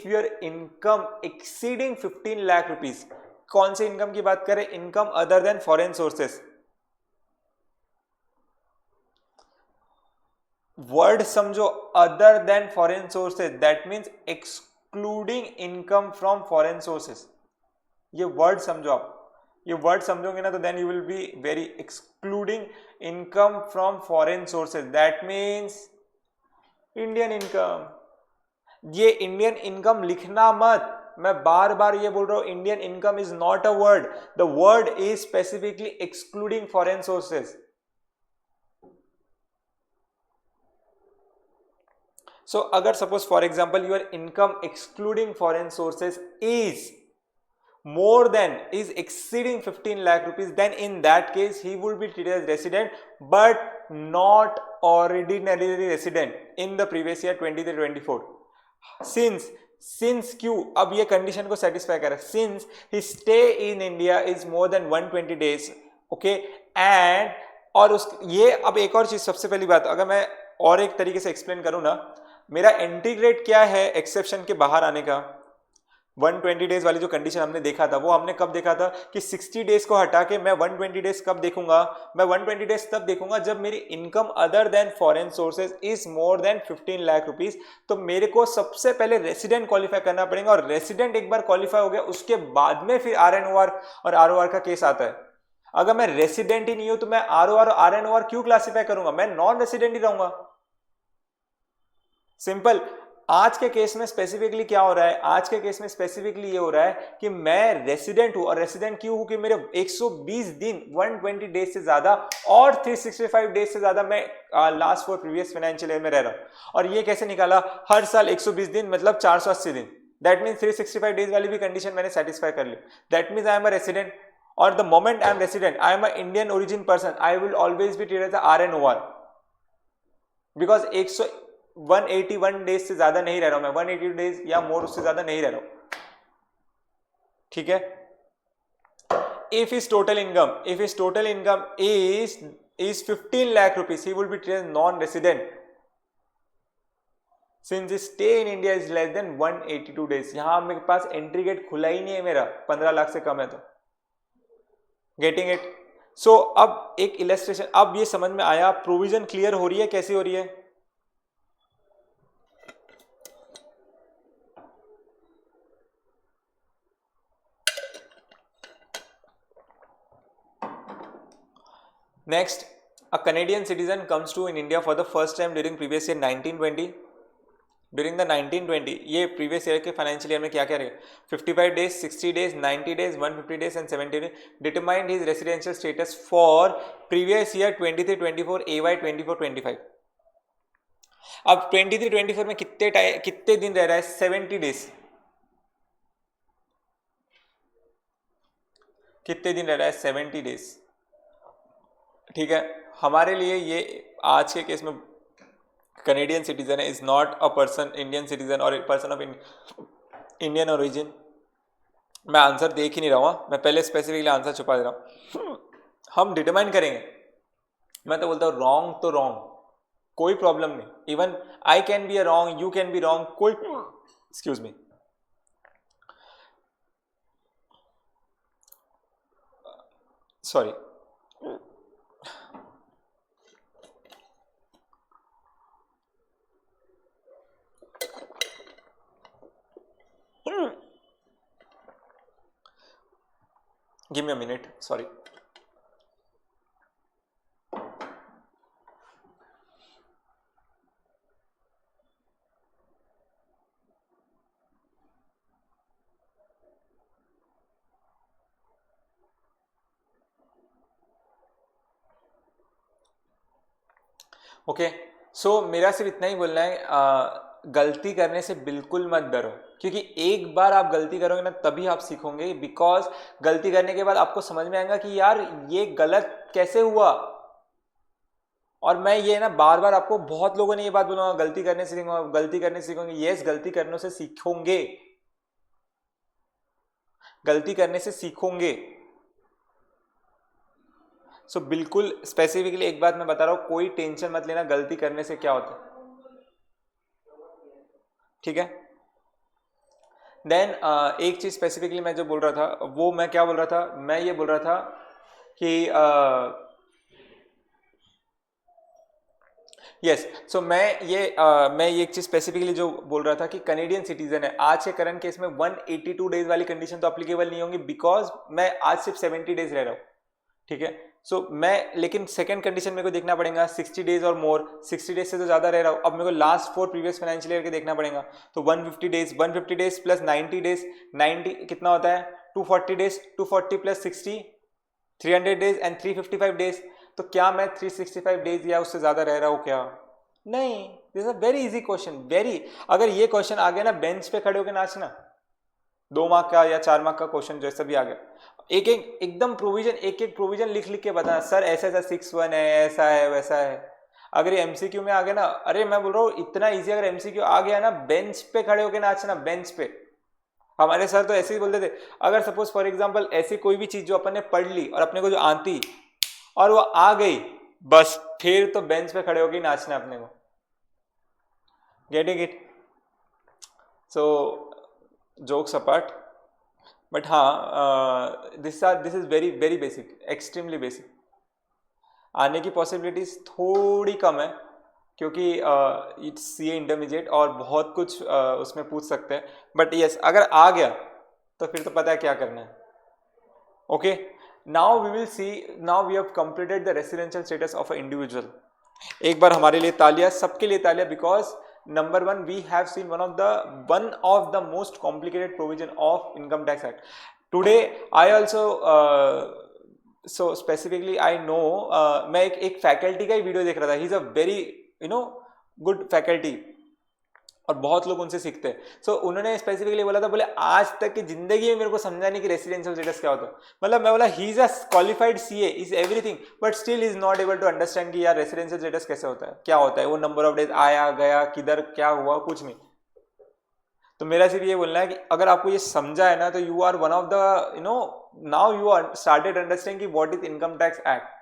your income exceeding 15 lakh rupees, कौन से इनकम की बात करें, income other than foreign sources. Word समझो, other than foreign sources, that means excluding income from foreign sources. ये वर्ड समझो, आप ये वर्ड समझोगे ना तो then you will be very, excluding income from foreign sources, that means Indian income. ये Indian income लिखना मत, मैं बार बार ये बोल रहा हूं, Indian income is not a word, the word is specifically excluding foreign sources. So अगर suppose for example your income excluding foreign sources is more than is exceeding 15 lakh rupees, then in that case he will be treated as resident but not ordinary resident in the previous year 23-24. since Q, अब ये condition को satisfy कर रहा है, since his stay in India is more than 120 days, okay, and और उस ये अब एक और चीज, सबसे पहली बात अगर मैं और एक तरीके से एक्सप्लेन करूं ना, मेरा एंट्री ग्रेड क्या है एक्सेप्शन के बाहर आने का. 120 डेज वाली जो कंडीशन हमने देखा था वो हमने कब देखा था कि 60 डेज को हटा के मैं 120 डेज कब देखूंगा, मैं 120 डेज तब देखूंगा जब मेरी income other than foreign sources is more then 15 lakh rupees. तो मेरे को सबसे पहले रेसिडेंट क्वालिफाई करना पड़ेगा, और रेसिडेंट एक बार क्वालिफाई हो गया उसके बाद में फिर RNOR और ROR का केस आता है. अगर मैं रेसिडेंट ही नहीं हूं तो मैं ROR और RNOR क्यों क्लासीफाई करूंगा, मैं नॉन रेसिडेंट ही रहूंगा, सिंपल. आज के केस में स्पेसिफिकली क्या हो रहा है, आज के केस में स्पेसिफिकली ये हो रहा है कि मैं रेसिडेंट हूं, और रेसिडेंट क्यों हूं कि मेरे 120 दिन 120 डेज से ज्यादा और 365 डेज से ज्यादा मैं लास्ट 4 प्रीवियस फाइनेंशियल ईयर में रह रहा हूं। और ये कैसे निकाला, हर साल 120 दिन मतलब 480 दिन, दैट मीन्स 365 डेज वाली भी कंडीशन मैंने सेटिस्फाई कर ली। That means I am a resident, और the moment I am resident I am a Indian origin person, I will always be treated as RNOR, because 181 days से ज्यादा नहीं रह रहा हूं मैं, 180 डेज या मोर उससे ज्यादा नहीं रह रहा हूं, ठीक है। if his total income is 15 lakh rupees, he will be treated as non-resident since his stay in India is less than 182 days। यहां मेरे पास एंट्री गेट खुला ही नहीं है मेरा, 15 लाख से कम है तो, गेटिंग इट। सो अब एक इलस्ट्रेशन, अब ये समझ में आया, प्रोविजन क्लियर हो रही है, कैसी हो रही है। Next, a Canadian citizen comes to in India for the first time during previous year 1920। During the 1920 ये previous year के financial year में क्या क्या रहेगा, 55 days, 60 days, 90 days, 150 days and 70 days। Determined his residential status for previous year 23-24 AY 24-25। अब 23-24 में कितने दिन रह रहा है, 70 days। कितने दिन रह रहा है, 70 days, ठीक है। हमारे लिए ये आज के केस में कनेडियन सिटीजन है, is not a person Indian citizen और पर्सन ऑफ इंडियन ओरिजिन। मैं आंसर देख ही नहीं रहा हूँ, मैं पहले स्पेसिफिकली आंसर छुपा दे रहा हूँ। हम डिटरमाइन करेंगे, मैं तो बोलता हूँ रॉन्ग तो रॉन्ग, कोई प्रॉब्लम नहीं, even I can be a wrong, you can be wrong, कोई, excuse me, sorry, give me a minute, sorry। Okay, सो मेरा सिर्फ इतना ही बोलना है, गलती करने से बिल्कुल मत डरो, क्योंकि एक बार आप गलती करोगे ना तभी आप सीखोगे, बिकॉज गलती करने के बाद आपको समझ में आएगा कि यार ये गलत कैसे हुआ। और मैं ये ना बार बार आपको, बहुत लोगों ने ये बात बोलूंगा, गलती करने से सीखूंगा, गलती करने से सीखोगे, यस गलती करने से सीखोगे, गलती करने से सीखोगे। सो बिल्कुल स्पेसिफिकली एक बात मैं बता रहा हूं, कोई टेंशन मत लेना गलती करने से क्या होता है, ठीक है। देन एक चीज स्पेसिफिकली मैं जो बोल रहा था, वो मैं क्या बोल रहा था, मैं ये बोल रहा था कि यस, सो मैं ये एक चीज स्पेसिफिकली जो बोल रहा था कि कनेडियन सिटीजन है, आज के करंट केस में 182 डेज वाली कंडीशन तो अप्लीकेबल नहीं होंगी, बिकॉज मैं आज सिर्फ 70 डेज रह रहा हूँ, ठीक है। सो मैं, लेकिन सेकंड कंडीशन मेरे को देखना पड़ेगा 60 डेज और मोर, 60 डेज से तो ज्यादा रह रहा हूँ, अब मेरे को लास्ट 4 प्रीवियस फाइनेंशियल ईयर के देखना पड़ेगा, तो 150 डेज, 150 डेज प्लस 90 डेज, 90 कितना होता है, 240 days, 240 plus 60, 300 days and 355 days. तो क्या मैं 365 डेज या उससे ज्यादा रह रहा हूँ क्या, नहीं। This is a very easy question, very, अगर ये क्वेश्चन आ गया ना, बेंच पे खड़े होकर नाचना, 2 मार्क का या 4 मार्क का क्वेश्चन जैसा भी आ गया, एक एक एकदम प्रोविजन, एक एक प्रोविजन लिख लिख के बताना, सर ऐसा ऐसा 6-1 है, ऐसा है वैसा है। अगर ये एमसीक्यू में आ गया ना, अरे मैं बोल रहा हूँ इतना इजी, अगर एमसीक्यू आ गया ना, बेंच पे खड़े होकर नाचना, बेंच पे। हमारे सर तो ऐसे ही बोलते थे, अगर सपोज फॉर एग्जाम्पल ऐसी कोई भी चीज जो अपन ने पढ़ ली और अपने को जो आती और वो आ गई, बस फिर तो बेंच पे खड़े होकर नाचना अपने को, getting it. So jokes apart, but हाँ this is very very basic, extremely basic. आने की पॉसिबिलिटीज थोड़ी कम है, क्योंकि इट्स सीए इंटरमीडिएट और बहुत कुछ उसमें पूछ सकते हैं, बट यस अगर आ गया तो फिर तो पता है क्या करना है। Okay, now we will see, now we have completed the residential status of a individual. एक बार हमारे लिए तालियां, सबके लिए तालियां, because number one, we have seen one of the most complicated provision of Income Tax Act. Today, I also so specifically I know मैं एक फैकल्टी का ही वीडियो देख रहा था. ही is a very good faculty और बहुत लोग उनसे सीखते हैं. सो उन्होंने स्पेसिफिकली बोला था, बोले आज तक की जिंदगी में मेरे को समझा नहीं कि रेसिडेंशियल स्टेटस क्या होता है. मतलब मैं बोला he is a qualified CA, is everything, but still is not able to understand कि यार रेसिडेंशियल स्टेटस कैसे होता है, क्या होता है, वो नंबर ऑफ डेज आया गया, किधर क्या हुआ, कुछ नहीं. तो मेरा सिर्फ ये बोलना है कि अगर आपको ये समझा है ना, तो you are one of the now you are started understanding कि what is income tax act.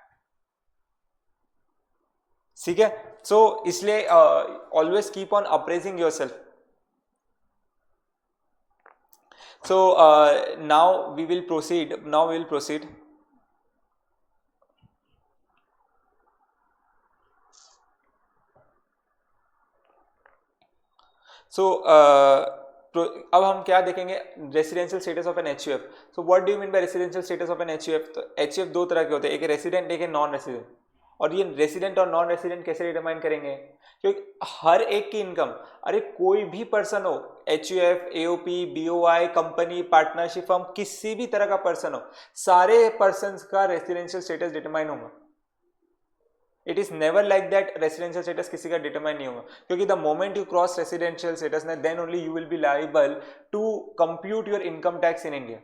ठीक है. सो इसलिए always keep on appraising yourself. So now we will proceed. So अब हम क्या देखेंगे, residential status of an HUF. So what do you mean by residential status of an HUF? तो HUF दो तरह के होते हैं, एक रेसिडेंट, एक नॉन रेसिडेंट. और ये रेसिडेंट और नॉन रेसिडेंट कैसे डिटरमाइन करेंगे? क्योंकि हर एक की इनकम, अरे कोई भी पर्सन हो, HUF, AOP, BOI, company, partnership firm, किसी भी तरह का पर्सन हो, सारे पर्सन्स का रेसिडेंशियल स्टेटस डिटरमाइन होगा. It is never like that residential status किसी का डिटरमाइन नहीं होगा, क्योंकि the moment you cross residential status then only you will be liable to compute your income tax in India.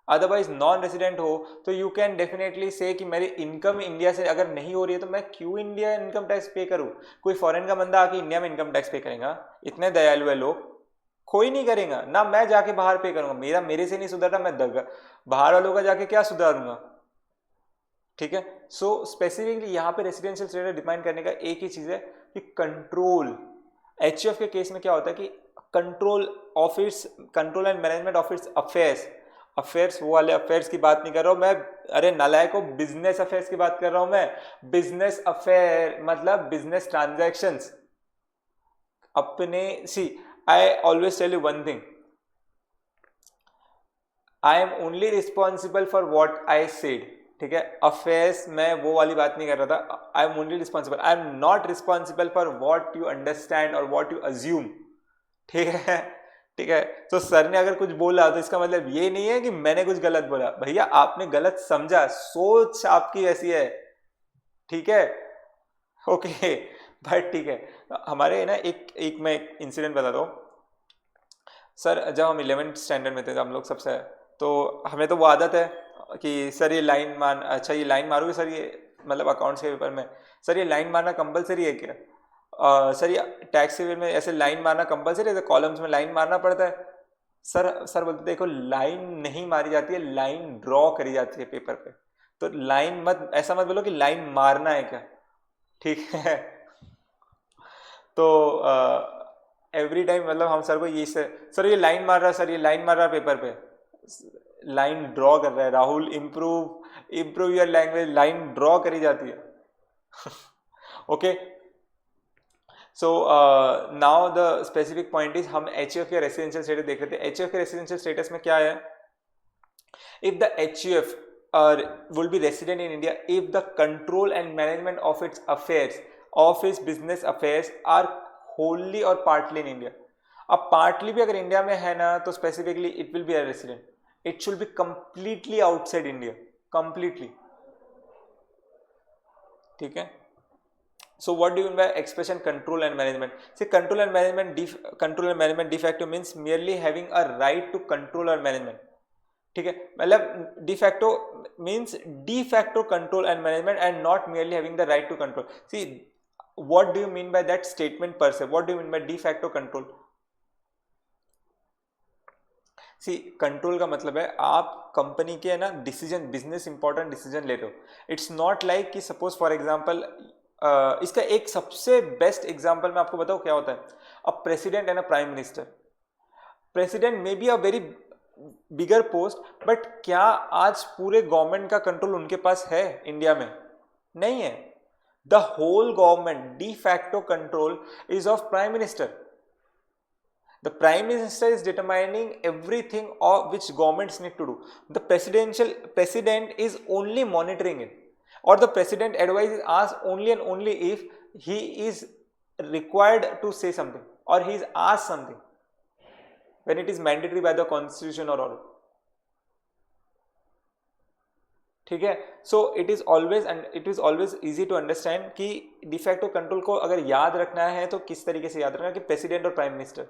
Otherwise non resident हो तो you can definitely से कि मेरी इनकम इंडिया से अगर नहीं हो रही है तो मैं क्यों इंडिया इनकम टैक्स पे करूं. कोई फॉरेन का बंदा आके इंडिया में इनकम टैक्स पे करेगा? इतने दयालु है लोग, कोई नहीं करेगा ना. मैं जाके बाहर पे करूंगा, मेरे से नहीं सुधरता, मैं बाहर वालों का जाके क्या सुधारूंगा. ठीक है. सो स्पेसिफिकली यहाँ पे रेसिडेंशियल स्टेटस डिफाइन करने का एक ही चीज है कि कंट्रोल. एचयूएफ के केस में क्या होता है कि control and management of its affairs, वो वाले अफेयर्स की बात नहीं कर रहा हूं मैं. अरे नालायक को, बिजनेस अफेयर्स की बात कर रहा हूं मैं. बिजनेस अफेयर मतलब बिजनेस ट्रांजैक्शंस. अपने I always tell you one thing, I am only responsible for what I said. ठीक है. अफेयर्स मैं वो वाली बात नहीं कर रहा था. आई am only responsible, I am not responsible for what you understand और व्हाट यू अज्यूम. ठीक है. ठीक है. तो सर ने अगर कुछ बोला तो इसका मतलब ये नहीं है कि मैंने कुछ गलत बोला. भैया आपने गलत समझा, सोच आपकी ऐसी है. ठीक है. ओके. बट ठीक है. हमारे ना एक मैं एक इंसिडेंट बताता हूँ. सर जब हम 11th स्टैंडर्ड में थे, हम लोग सबसे, तो हमें तो वो आदत है कि सर ये लाइन अच्छा ये लाइन मारोगे सर, ये मतलब अकाउंट्स के पेपर में, सर ये लाइन मारना कंपलसरी है क्या? सर ये टैक्स के पेपर में ऐसे लाइन मारना कंपलसरी है, कॉलम्स में लाइन मारना पड़ता है. सर बोलते देखो लाइन नहीं मारी जाती है, लाइन ड्रॉ करी जाती है पेपर पे. तो लाइन मत, ऐसा मत बोलो कि लाइन मारना है क्या. ठीक है. तो एवरी टाइम मतलब हम सर को ये सर ये लाइन मार रहा है, सर ये लाइन मार रहा है पेपर पे, लाइन ड्रॉ कर रहा है. Rahul improve your language, line draw करी जाती है. Okay. So now the specific point is, हम एचयूएफ के रेसिडेंशियल स्टेटस देख रहे थे. एचयूएफ के रेसिडेंशियल स्टेटस में क्या है? If the HUF will be resident in India if the control and management of its affairs, of its business affairs are wholly or partly in India. अब partly भी अगर इंडिया में है ना, तो specifically it will be a resident. It should be completely outside India, completely. ठीक है. So what do you mean by expression control and management? See, control and management de facto means merely having a right to control or management. ठीक है. मतलब de facto means de facto control and management and not merely having the right to control. See, what do you mean by that statement per se? What do you mean by de facto control? See, control का मतलब है आप company के ना decision, business important decision ले रहे हो. It's not like कि सपोज फॉर एग्जांपल, इसका एक सबसे बेस्ट एग्जांपल मैं आपको बताऊं क्या होता है. A president and a prime minister. President may be a very bigger post, but क्या आज पूरे गवर्नमेंट का कंट्रोल उनके पास है इंडिया में? नहीं है. The whole government de facto control is of prime minister. The Prime Minister is determining everything of which governments need to do. The president is only monitoring it, or the president advice is asked only and only if he is required to say something. or he is asked something when it is mandatory by the constitution or all. ठीक है. So it is always easy to understand कि de facto control को अगर याद रखना है तो किस तरीके से याद रखना है कि प्रेसिडेंट और prime minister.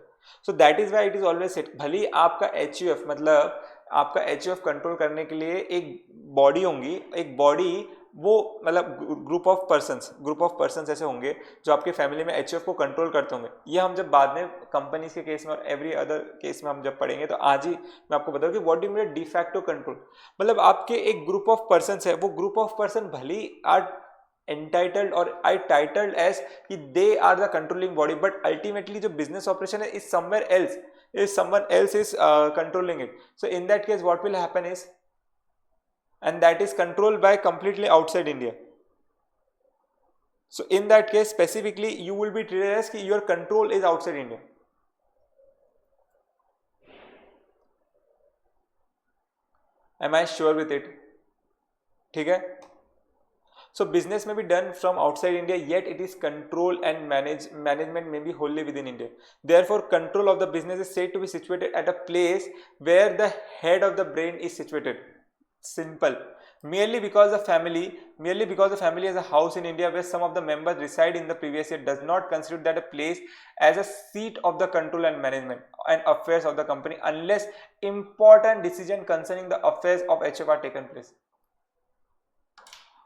So that is why it is always set. भली आपका HUF मतलब आपका HUF कंट्रोल करने के लिए एक बॉडी होंगी, एक बॉडी वो मतलब ग्रुप ऑफ पर्सन्स ऐसे होंगे जो आपके फैमिली में HUF को कंट्रोल करते होंगे. ये हम जब बाद में कंपनीज के केस में और एवरी अदर केस में हम जब पढ़ेंगे तो आज ही मैं आपको बताऊँ कि what do you mean de facto control. मतलब आपके एक ग्रुप ऑफ पर्सन्स है, वो ग्रुप ऑफ पर्सन भली are entitled or I titled as कि they are the controlling body, but ultimately जो business operation है is somewhere else, is someone else is controlling it. So in that case what will happen is, and that is controlled by completely outside India. So in that case specifically you will be treated as कि your control is outside India. Am I sure with it? ठीक है. So business may be done from outside India, yet it is control and management may be wholly within India. Therefore, control of the business is said to be situated at a place where the head of the brain is situated. Simple. Merely because the family has a house in India where some of the members reside in the previous year does not consider that a place as a seat of the control and management and affairs of the company unless important decision concerning the affairs of HF are taken place.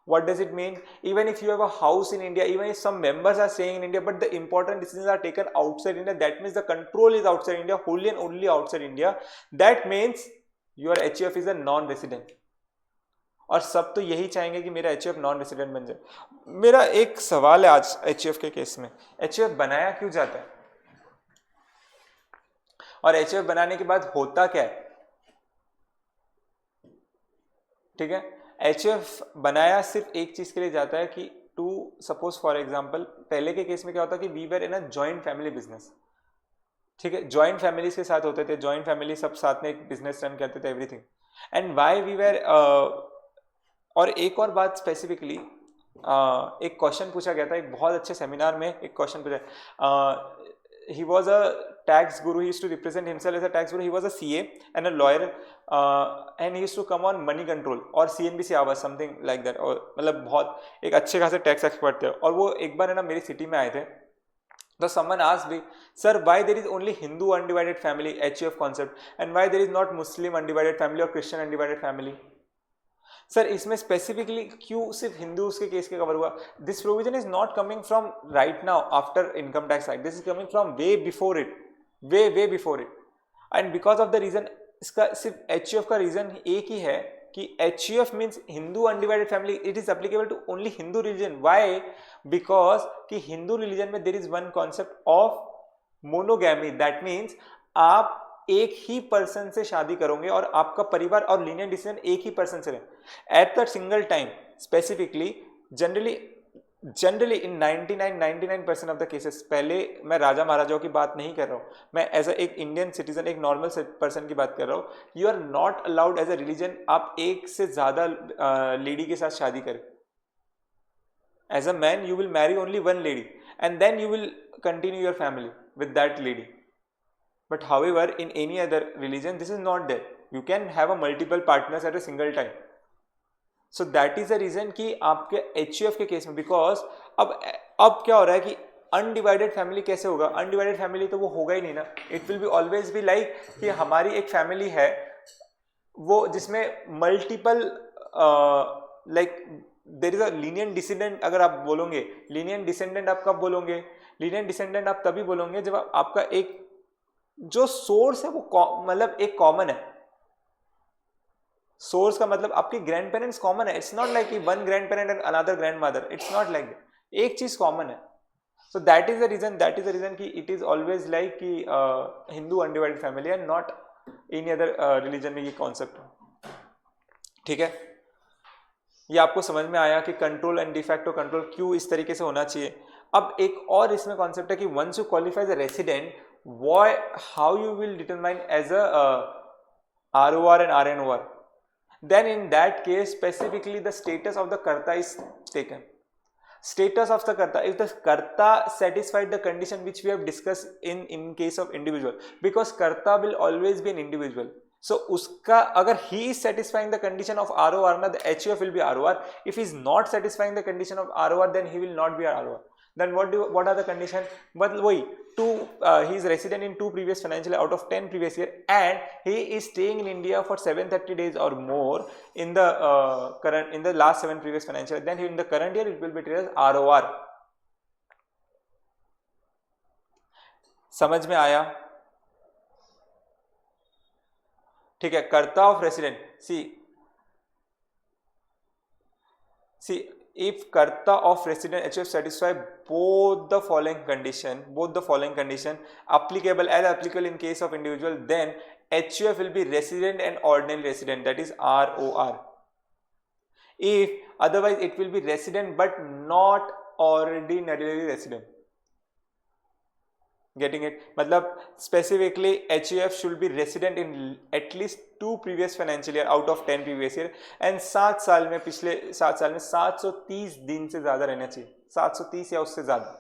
What does it mean? Even if you have a house in India, even if some members are staying in India, but the important decisions are taken outside India, that means the control is outside India, wholly and only outside India. That means your HUF is a non-resident. और सब तो यही चाहेंगे कि मेरा HUF non resident बन जाए. मेरा एक सवाल है आज HUF के केस में, HUF बनाया क्यों जाता है और HUF बनाने के बाद होता क्या है? ठीक है. HUF बनाया सिर्फ एक चीज के लिए जाता है कि टू सपोज फॉर एग्जांपल पहले के केस में क्या होता है कि we were in a joint family business. ठीक है. जॉइंट फैमिलीज के साथ होते थे, जॉइंट फैमिली सब साथ में एक बिजनेस रन करते थे, everything. And why we were और एक और बात स्पेसिफिकली एक क्वेश्चन पूछा गया था एक बहुत अच्छे सेमिनार में. एक क्वेश्चन पूछा, he was a tax guru, he used to represent himself as a tax guru, he was a CA and a lawyer, and he used to come on money control और CNBC hours something like that. और मतलब बहुत एक अच्छे खासे tax expert थे. और वो एक बार है ना मेरी सिटी में आए थे. तो someone asked me, sir, why there is only Hindu undivided family HUF concept and why there is not Muslim undivided family or Christian undivided family? Sir इसमें स्पेसिफिकली क्यों सिर्फ हिंदूज के केस के कवर हुआ? This provision is not coming from right now after income tax act, this is coming from way before it, way before it. And because of the reason, इसका सिर्फ HUF का रीजन एक ही है कि HUF means Hindu undivided family, it is applicable to only Hindu religion. Why? Because कि Hindu religion में there is one concept of monogamy, that means आप एक ही पर्सन से शादी करोगे और आपका परिवार और लीनियर डिसीजन एक ही पर्सन से रहे at the single time. Specifically generally in 99% of the cases, पहले मैं राजा महाराजाओं की बात नहीं कर रहा हूँ, मैं एज अ एक इंडियन सिटीजन एक नॉर्मल पर्सन की बात कर रहा हूँ. You are not allowed as a religion आप एक से ज्यादा लेडी के साथ शादी करें. As a man you will marry only one lady and then you will continue your family with that lady. But however, in any other religion, this is not there. You can have a multiple partners at a single time. So that is the reason कि आपके HUF के case में, because अब क्या हो रहा है कि अनडिवाइडेड फैमिली कैसे होगा? अनडिवाइडेड फैमिली तो वो होगा ही नहीं ना. It will be always be like कि हमारी एक फैमिली है वो जिसमें multiple like there is a lenient descendant. अगर आप बोलोगे लीनियंट डिसेंडेंट, आप कब बोलोगे? लीनियंट डिसेंडेंट आप तभी बोलोगे जब आपका एक जो सोर्स है वो मतलब एक कॉमन है. सोर्स का मतलब आपके ग्रैंड पेरेंट्स कॉमन है. इट्स नॉट लाइक कि one grandparent and another grandmother. It's not like that. एक चीज कॉमन है. So that is the reason कि इट इज ऑलवेज लाइक कि Hindu undivided family and not any other religion में ये concept है. ठीक है, ये आपको समझ में आया कि कंट्रोल एंड डिफैक्टो कंट्रोल क्यों इस तरीके से होना चाहिए. अब एक और इसमें कॉन्सेप्ट है कि once you qualify as a resident, how you will determine as a ROR and RNOR. Then in that case specifically the status of the karta is taken. Status of the karta, if the karta satisfied the condition which we have discussed in case of individual, because karta will always be an individual. So uska agar he is satisfying the condition of ROR na, the HUF will be ROR. If he is not satisfying the condition of ROR, then he will not be ROR. Then what are the condition? But वही he is resident in 2 previous financial year out of 10 previous year, and he is staying in India for 730 days or more in the last 7 previous financial year, then in the current year it will be treated as ROR. समझ में आया? ठीक है. कर्ता of resident, see if karta of resident HUF satisfy both the following condition applicable in case of individual, then HUF will be resident and ordinary resident, that is ROR. If otherwise it will be resident but not ordinarily resident. Getting it? मतलब specifically HUF should be resident in at least 2 previous financial year out of 10 previous year, and 7 साल में पिछले 7 साल में 730 दिन से ज्यादा रहना चाहिए, 730 या उससे ज्यादा.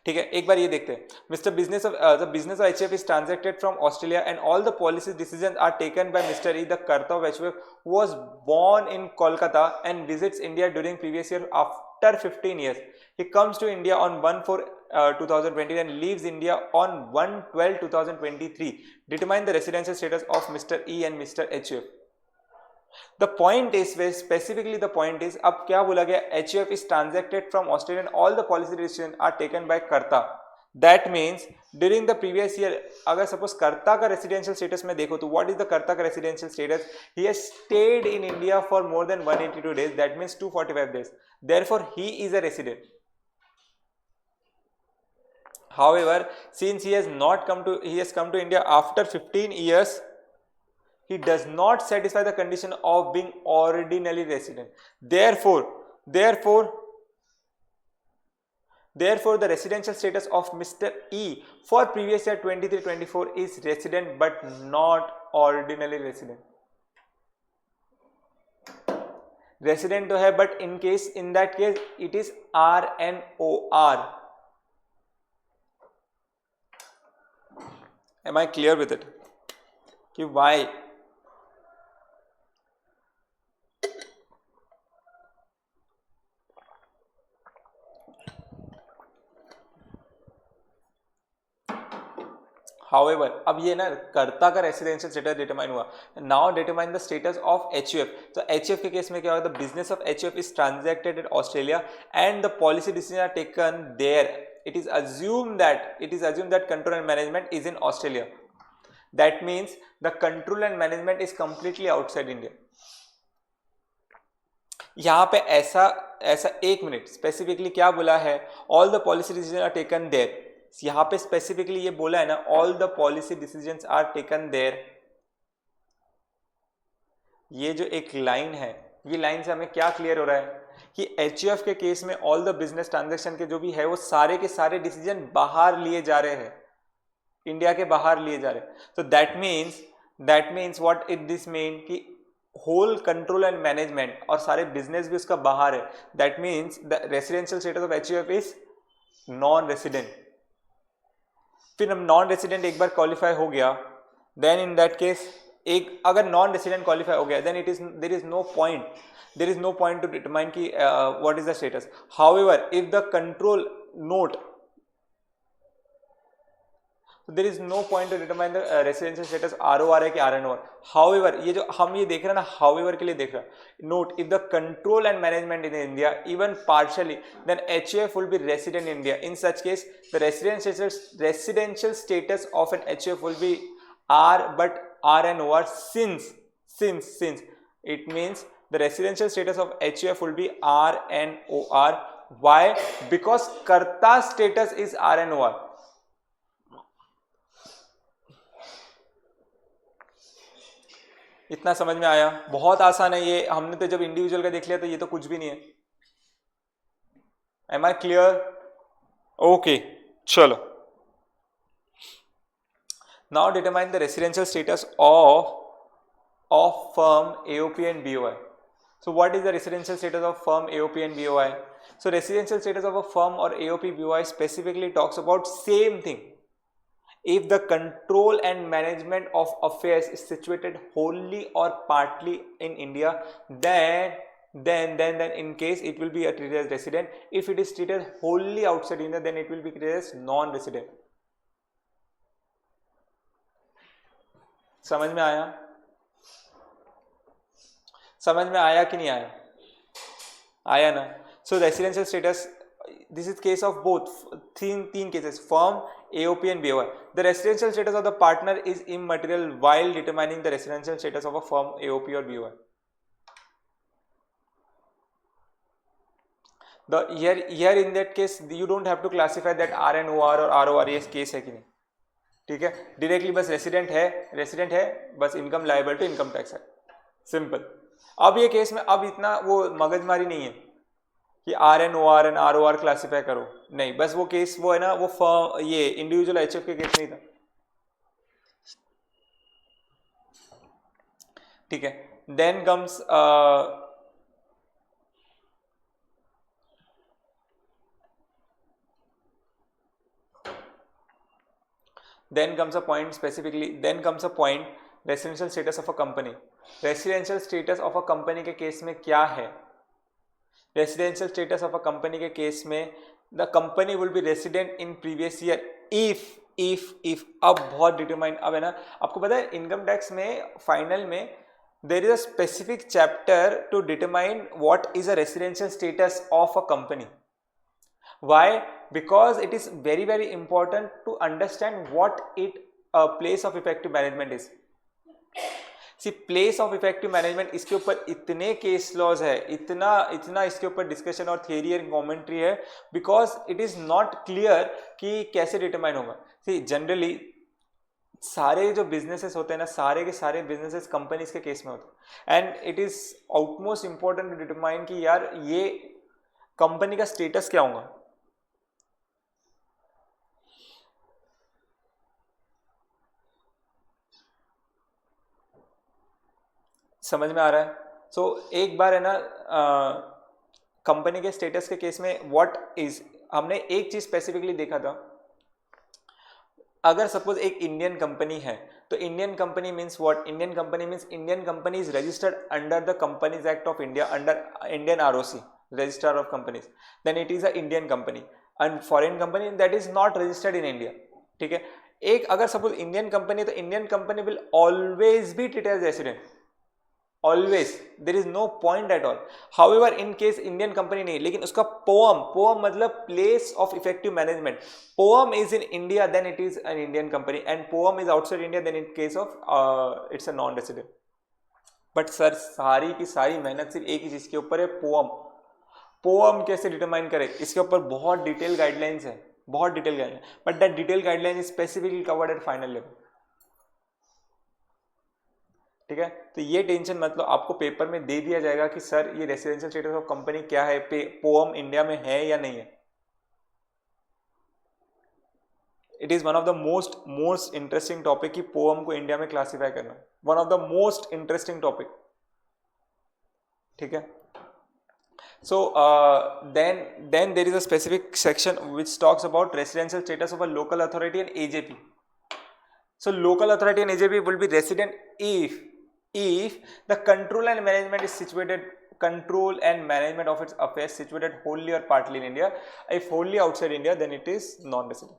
ठीक है, एक बार ये देखते हैं. Mr. Business of the business of HUF is transacted from Australia and all the policy decisions are taken by Mr. E, the Karta of HUF, who was born in Kolkata and visits India during previous year after 15 years. He comes to India on 1/4/2020 and leaves India on 1/12/2023. Determine the residential status of Mr. E and Mr. HUF. The point is, specifically the point is, अब क्या बोला गया? HUF is transacted from Australia and all the policy decisions are taken by Karta. That means during the previous year, अगर suppose Karta का residential status में देखो तो what is the Karta का residential status? He has stayed in India for more than 182 days. That means 245 days. Therefore, he is a resident. However, since he has come to India after 15 years, he does not satisfy the condition of being ordinarily resident. Therefore, the residential status of Mr. E for previous year 23-24 is resident but not ordinarily resident. Resident तो है, but in that case it is RNOR. Am I clear with it? कि why? However, अब ये ना कर्ता का residential status determine हुआ. Now determine the status of HUF. तो HUF के केस में क्या होगा? The business of HUF is transacted in Australia and the policy decision are taken there. It is assumed that control and management is in Australia. That means the control and management is completely outside India. यहाँ पे ऐसा एक minute specifically क्या बोला है? All the policy decisions are taken there. यहाँ पे specifically ये बोला है ना, all the policy decisions are taken there. ये जो एक लाइन है, ये लाइन से हमें क्या क्लियर हो रहा है कि HUF के केस में ऑल द बिजनेस ट्रांजैक्शन के जो भी है वो सारे के सारे डिसीजन बाहर लिए जा रहे हैं, इंडिया के बाहर लिए जा रहे हैं. तो that means what it this mean कि होल कंट्रोल एंड मैनेजमेंट और सारे बिजनेस भी उसका बाहर है. That means the residential status of HUF is non resident. फिर हम नॉन रेसिडेंट एक बार क्वालिफाई हो गया, देन इन दैट केस एक अगर नॉन रेसिडेंट क्वालिफाई हो गया, then there is no point to determine कि what is the status. However if the control not, there is no point to determine the residential status ROR है कि RNOR. However ये जो हम ये देख रहे हैं ना, हाउएवर के लिए देख रहा है. Note if the control and management in India even partially, then HUF will be resident in India. In such case the residential status of an HUF will be R but RNOR since it means the residential status of HUF will be RNOR. Why? Because Karta status is RNOR. इतना समझ में आया? बहुत आसान है ये. हमने तो जब इंडिविजुअल का देख लिया तो ये तो कुछ भी नहीं है. Am I clear? Okay, चलो. Now determine the residential status of firm AOP and BOI. So what is the residential status of firm, AOP and BOI? So residential status of a firm or AOP BOI specifically talks about same thing. If the control and management of affairs is situated wholly or partly in India, then in case it will be treated as resident. If it is treated wholly outside India, then it will be treated as non-resident. समझ में आया? समझ में आया कि नहीं आया? आया ना? So residential status, this is case of both, तीन cases, firm, AOP and BOI. The residential status of the partner is immaterial while determining the residential status of a firm, AOP or BOI. Here in that case you don't have to classify that RNOR or ROR ये case है कि नहीं, ठीक है? Directly बस resident है बस, income liable to income tax है, सिंपल. अब ये केस में अब इतना वो मगजमारी नहीं है कि RNOR एंड ROR क्लासिफाई करो, नहीं, बस वो केस वो है ना, वो ये इंडिविजुअल HF के केस नहीं था, ठीक है? Then comes a point specifically, then comes a point residential status of a company. Residential status of a company के केस में क्या है? Residential status of a company के केस में the company will be resident in previous year if अब बहुत determine, अब है ना, आपको पता है इनकम टैक्स में फाइनल में there is a specific chapter to determine what is a residential status of a company. Why? Because it is very very important to understand what place of effective management is. See, place of effective management, इसके ऊपर इतने case laws है, इतना इसके ऊपर discussion और theory और commentary है, because it is not clear कि कैसे डिटरमाइन होगा. सी, जनरली सारे जो बिजनेसेस होते हैं ना, सारे के सारे बिजनेसेस कंपनीज के केस में होते हैं, and it is outmost important to determine कि यार ये कंपनी का स्टेटस क्या होगा. समझ में आ रहा है? सो एक बार है ना, कंपनी के स्टेटस के केस में व्हाट इज, हमने एक चीज स्पेसिफिकली देखा था. अगर सपोज एक इंडियन कंपनी है, तो Indian company means what? Indian company means Indian company is registered under the companies act of India, under Indian ROC, registrar of companies, then it is a Indian company. And foreign company that is not registered in India, ठीक है? एक अगर suppose Indian company, तो Indian company will always be treated as resident, always, there is no point at all. However in case Indian company नहीं, लेकिन उसका POEM मतलब place of effective management, POEM is in India, then it is an Indian company, and POEM is outside India, then in case of it's a non resident. But sir सारी की सारी मेहनत सिर्फ एक ही चीज के ऊपर है, पोअम कैसे डिटरमाइन करें, इसके ऊपर बहुत डिटेल गाइडलाइंस है, बहुत detail guideline, but that detail guideline is specifically covered at final level, ठीक है? तो ये टेंशन मतलब आपको पेपर में दे दिया जाएगा कि सर ये रेसिडेंशियल स्टेटस ऑफ कंपनी क्या है, पोअम इंडिया में है या नहीं है. It is one of the most interesting topic कि पोअम को इंडिया में क्लासिफाई करना, one of the most interesting topic, ठीक है? So then there is a specific section which talks about residential status of a local authority and AJP. So local authority and AJP will be resident if the control and management of its affairs situated wholly or partly in India. If wholly outside India, then it is non-resident.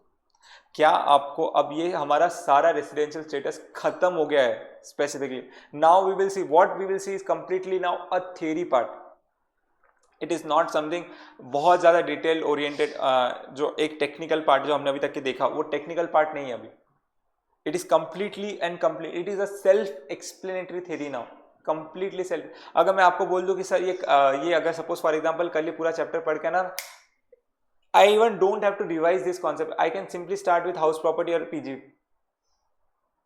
क्या आपको अब ये हमारा सारा residential status खत्म हो गया है specifically. Now we will see, what we will see is completely now a theory part. It is not something बहुत ज़्यादा डिटेल ओरिएंटेड, जो एक टेक्निकल पार्ट जो हमने अभी तक के देखा, वो टेक्निकल पार्ट नहीं है अभी. It is completely and complete, it is a self explanatory theory now, completely self. अगर मैं आपको बोल दूं कि सर ये अगर सपोज फॉर एग्जांपल कल ये पूरा चैप्टर पढ़ के ना, I even don't have to revise this concept, I can simply start with house property और PG.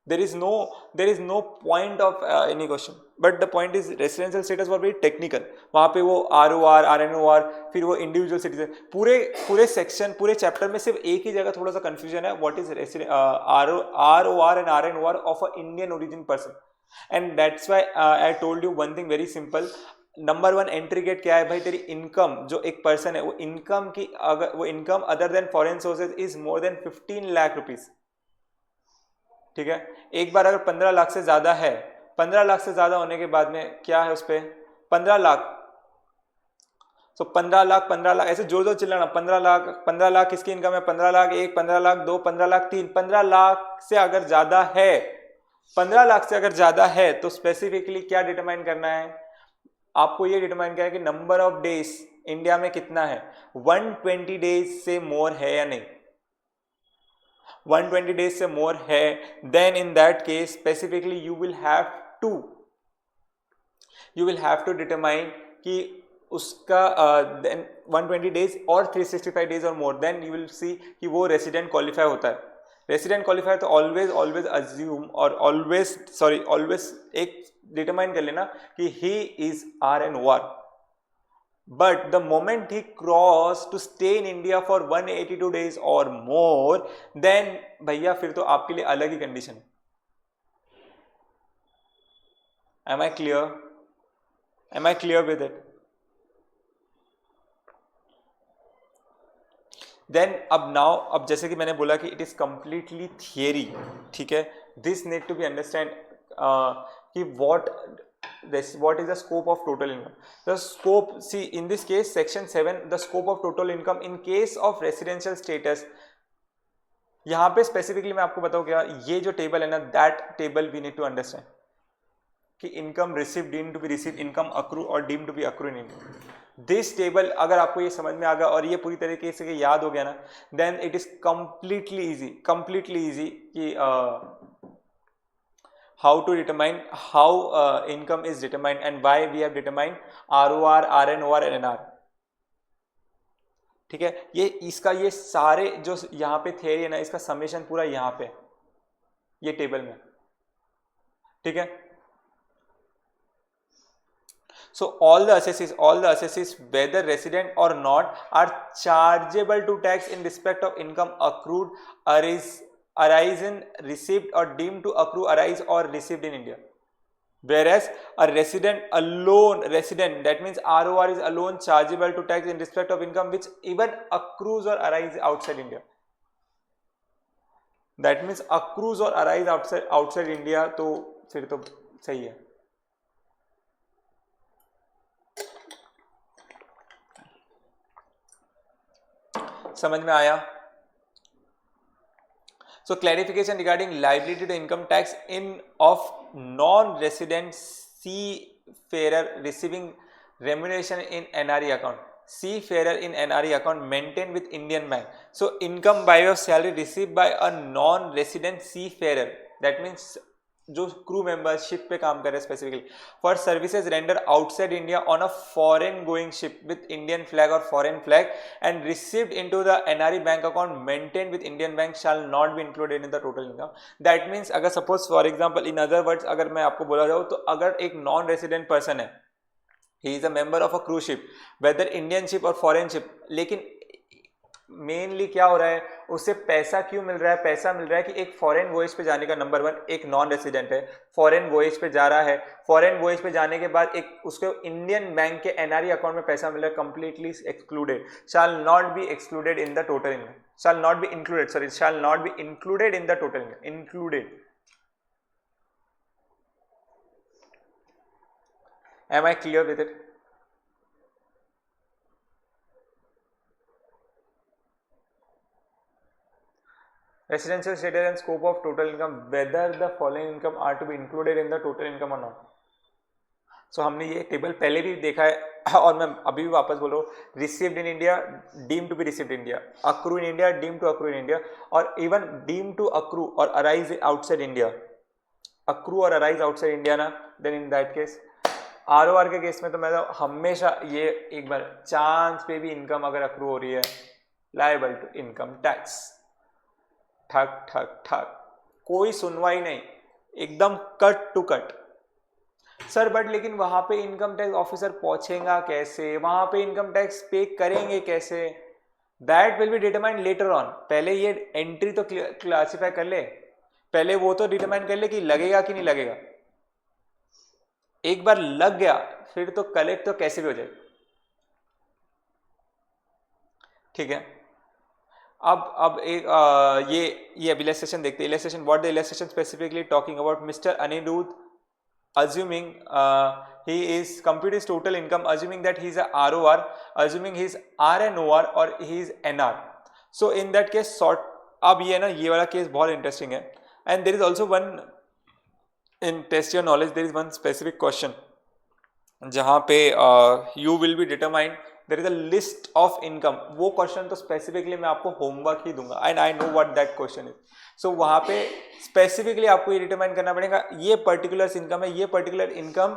there is no point of any question, but the point is residential status was very technical. वहाँ पे वो ROR, RNOR, फिर वो individual citizen, पूरे section, पूरे chapter में सिर्फ एक ही जगह थोड़ा सा confusion है, what is ROR and RNOR of a Indian origin person. And that's why I told you one thing very simple. Number one entry gate क्या है भाई, तेरी इनकम जो एक पर्सन है वो इनकम की, अगर वो income other than foreign sources is more then 15 lakh rupees, ठीक है। एक बार अगर 15 लाख से ज्यादा है, 15 लाख से ज्यादा होने के बाद में क्या है उस पर 15 लाख, तो 15 लाख ऐसे जोर जोर चिल्लाना, 15 लाख किसकी इनकम है, 15 लाख एक, 15 लाख दो, 15 लाख तीन, 15 लाख से अगर ज्यादा है, 15 लाख से अगर ज्यादा है तो स्पेसिफिकली क्या डिटरमाइन करना है आपको, ये डिटरमाइन किया है कि नंबर ऑफ डेज इंडिया में कितना है, 120 डेज से मोर है या नहीं, 120 डेज से मोर है, then in that case specifically you will have to determine कि उसका देन 120 डेज और 365 डेज और more, then you will see कि वो रेसिडेंट क्वालिफाई होता है। रेसिडेंट क्वालिफाई तो ऑलवेज अज्यूम और ऑलवेज एक डिटरमाइन कर लेना कि he is RN1, but the moment he crossed to stay in India for 182 days or more, then भैया फिर तो आपके लिए अलग ही condition. Am I clear with it? Then अब जैसे कि मैंने बोला कि इट इज कंप्लीटली थियरी, ठीक है। This need to be understand कि what is the scope of total income. The scope, see in this case section 7, the scope of total income in case of residential status, यहाँ पे specifically मैं आपको बताऊँ क्या, ये जो टेबल है ना, that table we need to understand कि income receive, deem to be receive, income accrue और deem to be accrue in income. This table अगर आपको ये समझ में आ गया और ये पूरी तरीके से याद हो गया ना, then it is completely easy कि how to determine how income is determined and why we have determined ROR, RNOR and NR, ठीक है। ये इसका ये सारे जो यहाँ पे थियरी है ना, इसका समेशन पूरा यहाँ पे ये टेबल में, ठीक है। So all the assessees whether resident or not are chargeable to tax in respect of income accrued, arise in received or deemed to accrue, arise or received in India. Whereas a resident, that means ROR is alone chargeable to tax in respect of income which even accrues or arise outside India. That means accrues or arise outside India, तो फिर तो सही है। समझ में आया? So clarification regarding liability to income tax in of non-resident seafarer receiving remuneration in NRE account. Seafarer in NRE account maintained with Indian bank. So income by your salary received by a non-resident seafarer. That means जो crew membership पे काम कर रहे हैं specifically for services render outside India on a foreign going ship with Indian flag और foreign flag and received into the NRE bank account maintain with Indian bank shall not be included in the total income. That means अगर suppose for example in other words अगर मैं आपको बोला जाऊँ तो अगर एक नॉन रेसिडेंट पर्सन है, he is a member of a crew ship whether Indian ship or foreign ship, लेकिन मेनली क्या हो रहा है उससे पैसा क्यों मिल रहा है, पैसा मिल रहा है कि एक फॉरेन वॉयज पे जाने का, नंबर वन एक नॉन रेसिडेंट है फॉरेन वॉयज पे जा रहा है, फॉरेन वॉयज पे जाने के बाद एक उसको इंडियन बैंक के NRE अकाउंट में पैसा मिल रहा है, completely excluded, shall not be excluded in the total income, shall not be included, sorry shall not be included in the total income, included. Am I clear with it? Residential status and scope of total income, whether the following income are to be included in the total income or not. So हमने ये table पहले भी देखा है और मैं अभी भी वापस बोल रहा हूँ, received in India, deem to be received in India, accrue in India, deem to accrue in India, और इवन डीम टू अक्रू और अराइज आउटसाइड इंडिया, अक्रू और अराइज आउटसाइड इंडिया ना, then in that case ROR के case में तो मैं तो हमेशा ये एक बार चांस पे भी इनकम अगर अक्रू हो रही है, लायबल टू इनकम टैक्स, ठक ठक ठक, कोई सुनवाई नहीं, एकदम cut to cut. Sir but लेकिन वहां पे इनकम टैक्स ऑफिसर पहुंचेगा कैसे, वहां पे इनकम टैक्स पे करेंगे कैसे, that will be determined later on. पहले ये एंट्री तो क्लासिफाई कर ले, पहले वो तो डिटरमाइन कर ले कि लगेगा कि नहीं लगेगा। एक बार लग गया फिर तो कलेक्ट तो कैसे भी हो जाएगा, ठीक है। अब एक ये अब इलस्ट्रेशन देखते हैं। Illustration, what the illustration specifically talking about mister Aniruddh assuming he is compute his total income, assuming that he is a ROR, assuming he is RNOR or he is NR. So in that case sort, अब ये ना ये वाला case बहुत interesting है, and there is also one in test your knowledge, there is one specific question जहाँ पे you will be determined there is a list of income. वो क्वेश्चन तो स्पेसिफिकली मैं आपको होमवर्क ही दूंगा, and I know what that question is. So वहाँ पे स्पेसिफिकली आपको ये डिटरमाइन करना पड़ेगा ये पर्टिकुलर इनकम है, ये पर्टिकुलर इनकम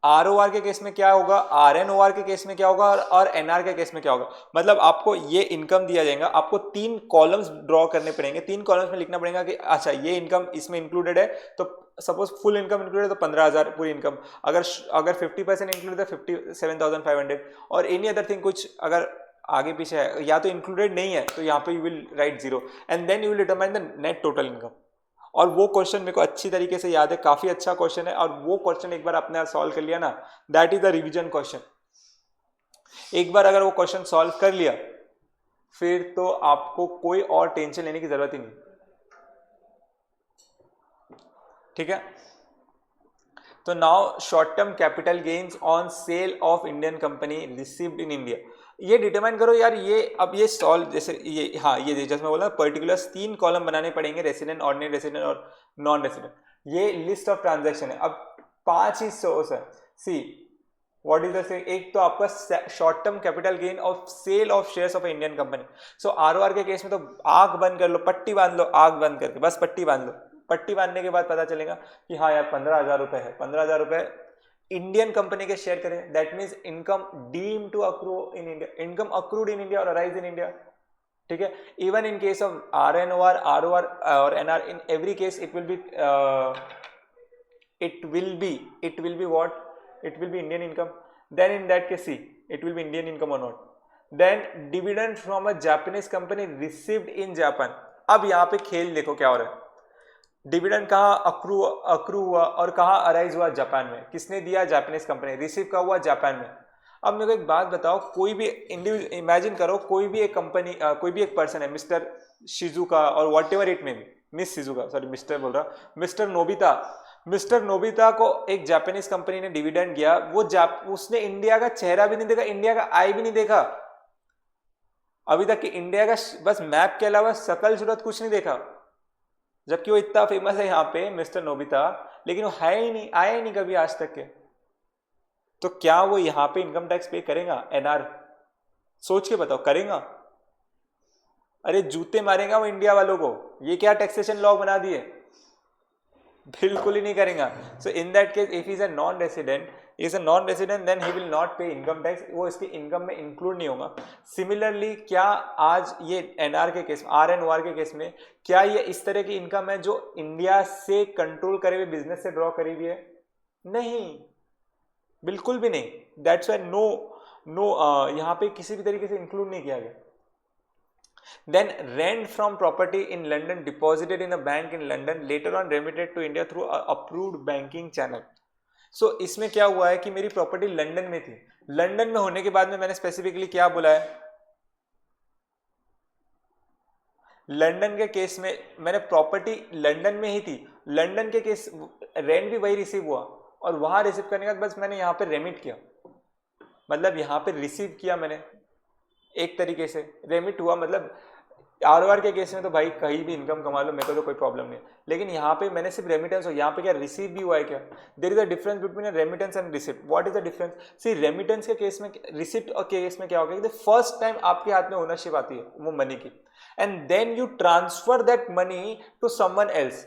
ROR के केस में क्या होगा, RNOR के केस में क्या होगा, और NR के केस में क्या होगा। मतलब आपको ये इनकम दिया जाएगा, आपको 3 कॉलम्स ड्रॉ करने पड़ेंगे, 3 कॉलम्स में लिखना पड़ेगा कि अच्छा ये इनकम इसमें इंक्लूडेड है, तो सपोज फुल इनकम इंक्लूडेड है तो 15,000 पूरी इनकम, अगर 50% इंक्लूडेड है 57,500, और एनी अदर थिंग कुछ अगर आगे पीछे है या तो इंक्लूडेड नहीं है तो यहाँ पे you will write 0 and then you will determine the net total income. और वो क्वेश्चन मेरे को अच्छी तरीके से याद है, काफी अच्छा क्वेश्चन है, और वो क्वेश्चन एक बार आपने आप सॉल्व कर लिया ना, that is the revision question. एक बार अगर वो क्वेश्चन सॉल्व कर लिया फिर तो आपको कोई और टेंशन लेने की जरूरत ही नहीं, ठीक है। तो now short term capital gains on sale of Indian company received in India, ये डिटरमाइन करो यार। ये अब ये सॉल्व जैसे ये, हाँ ये जैसे मैं बोला पर्टिकुलर्स 3 कॉलम बनाने पड़ेंगे, रेसिडेंट, ऑर्डिनरी रेसिडेंट और नॉन रेसिडेंट। ये लिस्ट ऑफ ट्रांजैक्शन है, अब 5 ही सोर्स है। सी व्हाट इज द से, एक तो आपका short term capital gain of sale of shares of Indian company. So ROR के केस में तो आंख बंद कर लो, पट्टी बांध लो, आंख बंद करके बस पट्टी बांध लो। पट्टी बांधने के बाद पता चलेगा कि हाँ यार 15,000 रुपए है, 15,000 रुपए इंडियन कंपनी के शेयर करें, that means income deem to accrue in India, income accrued in India or arise in India, ठीक है। Even in case of RNOR, ROR और NR, in every case it will be what, it will be Indian income. Then in that case, see, it will be Indian income or not. Then dividend from a Japanese company received in Japan. अब यहाँ पे खेल देखो क्या हो रहा है, dividend कहाँ अक्रू हुआ और कहाँ अराइज हुआ, जापान में। किसने दिया, जापानीज कंपनी, रिसीव का हुआ जापान में। अब मेरे को एक बात बताओ, कोई भी इंडिविजुअल इमेजिन करो, कोई भी एक कंपनी, कोई भी एक पर्सन है, मिस्टर शिजुका और वॉट एवर इट में भी, मिस शिजुका, सॉरी मिस्टर बोल रहा, मिस्टर नोबिता को एक जापानीज कंपनी ने डिविडेंड दिया, वो उसने इंडिया का चेहरा भी नहीं देखा, इंडिया का आई भी नहीं देखा अभी तक कि, इंडिया का बस मैप के अलावा शकल सूरत कुछ नहीं देखा, जबकि वो इतना फेमस है यहाँ पे मिस्टर नोबिता, लेकिन वो है ही नहीं, आया ही नहीं कभी आज तक के। तो क्या वो यहाँ पे इनकम टैक्स पे करेगा, NR? सोच के बताओ, करेगा? अरे जूते मारेगा वो इंडिया वालों को, ये क्या टैक्सेशन लॉ बना दिए, बिल्कुल ही नहीं करेगा। So in that case if is a non resident then he will not pay income tax, वो इसके इनकम में इंक्लूड नहीं होगा। सिमिलरली क्या आज ये NR के केस में, RNOR के केस में, क्या ये इस तरह की इनकम है जो इंडिया से कंट्रोल करे हुए बिजनेस से ड्रॉ करी हुई है? नहीं, बिल्कुल भी नहीं। दैट्स व्हाई नो यहाँ पे किसी भी तरीके से इंक्लूड नहीं किया गया। Then rent from property in London deposited in a bank in London later on remitted to India through a approved banking channel. So इसमें क्या हुआ है कि मेरी प्रॉपर्टी लंदन में थी, लंदन में होने के बाद में मैंने स्पेसिफिकली क्या बोला है, लंदन के केस में मैंने प्रॉपर्टी लंदन में ही थी, लंदन के केस रेंट भी वही रिसीव हुआ, और वहां रिसीव करने के बाद बस मैंने यहाँ पे रेमिट किया, मतलब यहाँ पे रिसीव किया मैंने, एक तरीके से रेमिट हुआ। मतलब ROR के केस में तो भाई कहीं भी इनकम कमा लो, मेरे को तो कोई प्रॉब्लम नहीं, लेकिन यहाँ पे मैंने सिर्फ रेमिटेंस हो, यहाँ पे क्या रिसीव भी हुआ है क्या? There is a difference between remittance and receipt. What is the difference? See remittance के केस में, रिसिप्ट के केस में क्या होगा कि फर्स्ट टाइम आपके हाथ में ओनरशिप आती है वो मनी की, and then you transfer that money to someone else.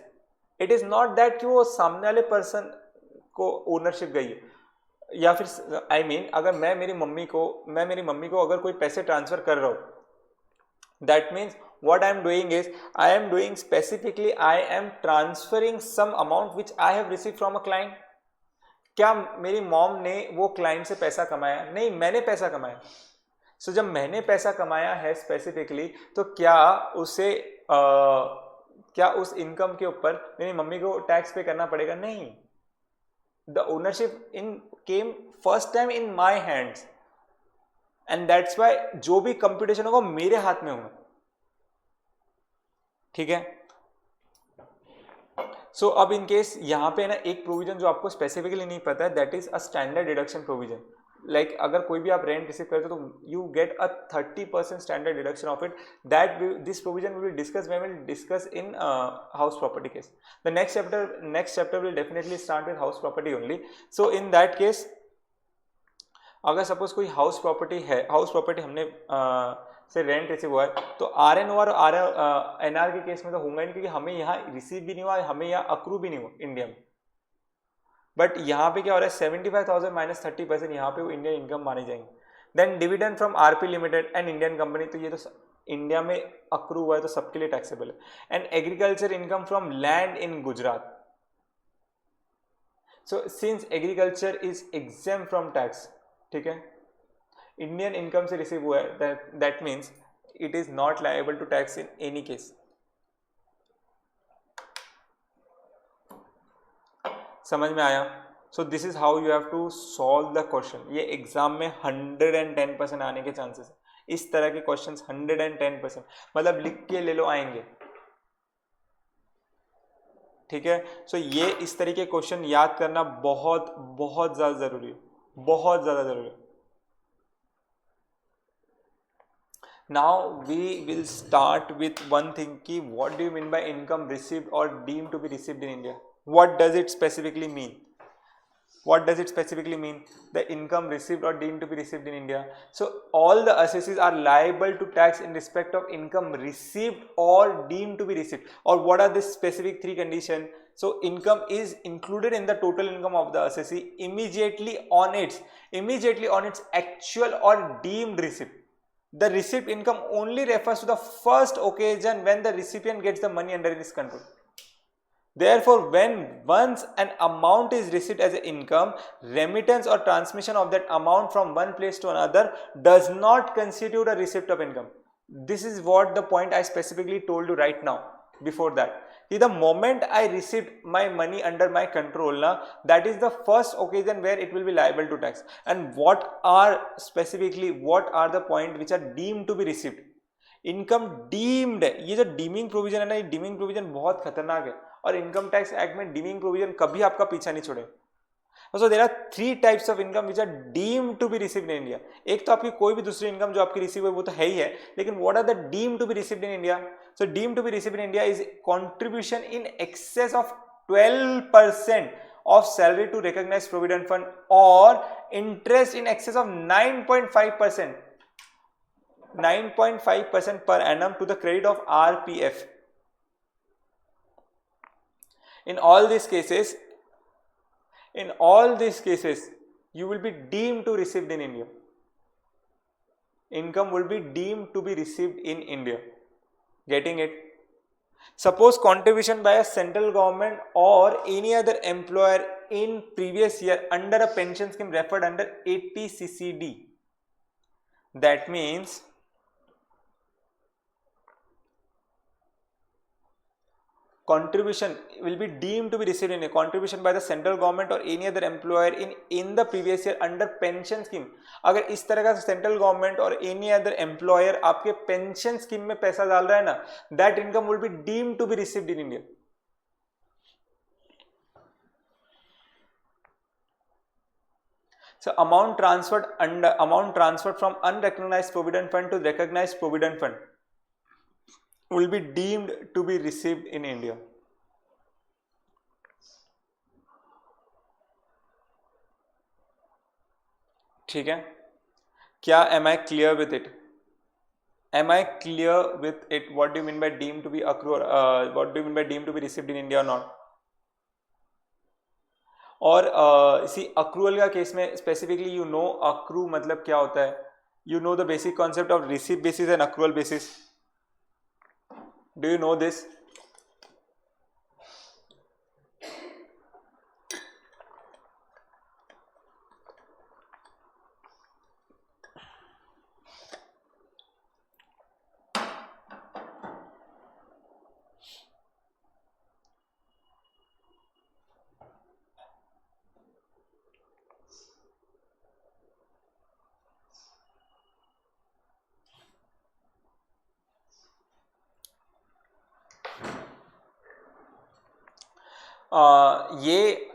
It is not that कि वो सामने वाले पर्सन को ओनरशिप गई है, या फिर I mean, अगर मैं मेरी मम्मी को अगर कोई पैसे ट्रांसफर कर रहा हूँ, that means what I am doing is I am doing specifically I am transferring some amount which I have received from a client. क्या मेरी मॉम ने वो क्लाइंट से पैसा कमाया? नहीं, मैंने पैसा कमाया। सो जब मैंने पैसा कमाया है स्पेसिफिकली, तो क्या क्या उस इनकम के ऊपर मेरी मम्मी को टैक्स पे करना पड़ेगा? नहीं। the ownership came first time in my hands, and that's why जो भी कंप्यूटेशन होगा मेरे हाथ में होगा. ठीक है. सो अब इन केस यहाँ पे ना एक प्रोविजन जो आपको स्पेसिफिकली नहीं पता है, that is a standard deduction provision. Like अगर कोई भी आप रेंट रिसीव करते हो तो you get a 30% standard deduction of it. That this provision will discuss when will discuss in house property case. The next chapter will definitely start with house property only. So in that case अगर suppose कोई house property है, house property हमने से rent receive हुआ है, तो are N और are N R के केस में तो होगा ही नहीं, क्योंकि हमें यहाँ रिसीव भी नहीं हुआ, हमें यहाँ अक्रू भी नहीं हुआ इंडिया में. बट यहाँ पे क्या हो रहा है, 75,000 माइनस 30% यहाँ पे वो इंडियन इनकम माने जाएंगे. Then dividend from R P limited and Indian company, तो ये तो इंडिया में अक्रू हुआ है तो सबके लिए टैक्सेबल है. And agriculture income from land in Gujarat. So since agriculture is exempt from tax, ठीक है, इंडियन इनकम से रिसीव हुआ है, that means it is not liable to tax in any case. समझ में आया? So this is how you have to solve the question. ये exam में 110% आने के चांसेस है. इस तरह के क्वेश्चंस 110%, मतलब लिख के ले लो, आएंगे. ठीक है. सो ये इस तरह के क्वेश्चन याद करना बहुत बहुत ज्यादा जरूरी है, बहुत ज्यादा जरूरी है. Now we will start with one thing ki what do you mean by income received or deemed to be received in India? What does it specifically mean? What does it specifically mean? The income received or deemed to be received in India. So all the assessees are liable to tax in respect of income received or deemed to be received. Or what are the specific three conditions? So income is included in the total income of the assessee immediately on its actual or deemed receipt. The receipt income only refers to the first occasion when the recipient gets the money under his control. Therefore, when once an amount is received as an income, remittance or transmission of that amount from one place to another does not constitute a receipt of income. This is what the point I specifically told you right now. Before that, the moment I received my money under my control, that is the first occasion where it will be liable to tax. And what are the points which are deemed to be received? Income deemed, ये जो dimming provision है ना, ये dimming provision बहुत खतरनाक है, और income tax act में डीमिंग प्रोविजन कभी आपका पीछा नहीं छोड़े. So there are three types of income which are deemed to be received in India. एक तो आपकी कोई भी दूसरी इनकम जो आपकी रिसीव है वो तो है ही है, लेकिन what are the deemed to be received in India? So deemed to be received in India is contribution in excess of 12% of salary to recognized provident fund or interest in excess of 9.5% per annum to the credit of RPF. In all these cases, you will be deemed to received in India. Income will be deemed to be received in India. Getting it? Suppose contribution by a central government or any other employer in previous year under a pension scheme referred under 80 CCD. That means contribution will be deemed to be received in a contribution by the central government or any other employer in the previous year under pension scheme. अगर इस तरह का central government or any other employer आपके pension scheme में पैसा डाल रहा है ना, that income will be deemed to be received in India. So amount transferred from unrecognized provident fund to recognized provident fund will be deemed to be received in India. ठीक है, क्या am I clear with it? Am I clear with it? What do you mean by deemed to be accrue? What do you mean by deemed to be received in India or not? और इसी accrual का case में specifically you know accrue मतलब क्या होता है. You know the basic concept of receive basis and accrual basis. Do you know this? ये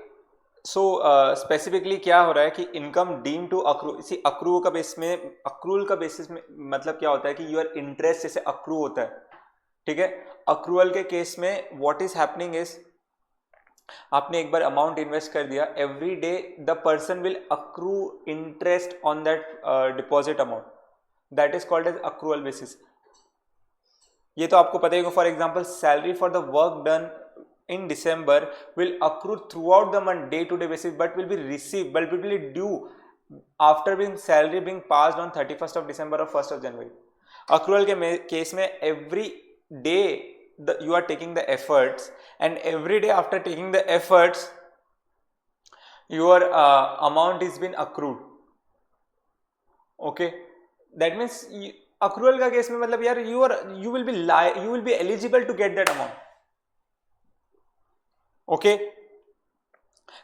specifically क्या हो रहा है कि इनकम डीम टू अक्रू, इसी अक्रू का बेस में, अक्रूल का बेसिस में मतलब क्या होता है कि योर इंटरेस्ट जैसे अक्रू होता है, ठीक है। अक्रूअल के केस में व्हाट इज हैपनिंग इज, आपने एक बार अमाउंट इन्वेस्ट कर दिया, every day the person will accrue interest on that deposit amount, that is called as accrual basis. ये तो आपको पता ही होगा। For example salary for the work done in December will accrue throughout the month day to day basis, but will be received, but will be due after being salary being passed on 31st of December or 1st of January. Accrual के case में every day you are taking the efforts, and every day after taking the efforts your amount is been accrued. Okay, that means accrual का case में मतलब यार you will be eligible to get that amount. Okay,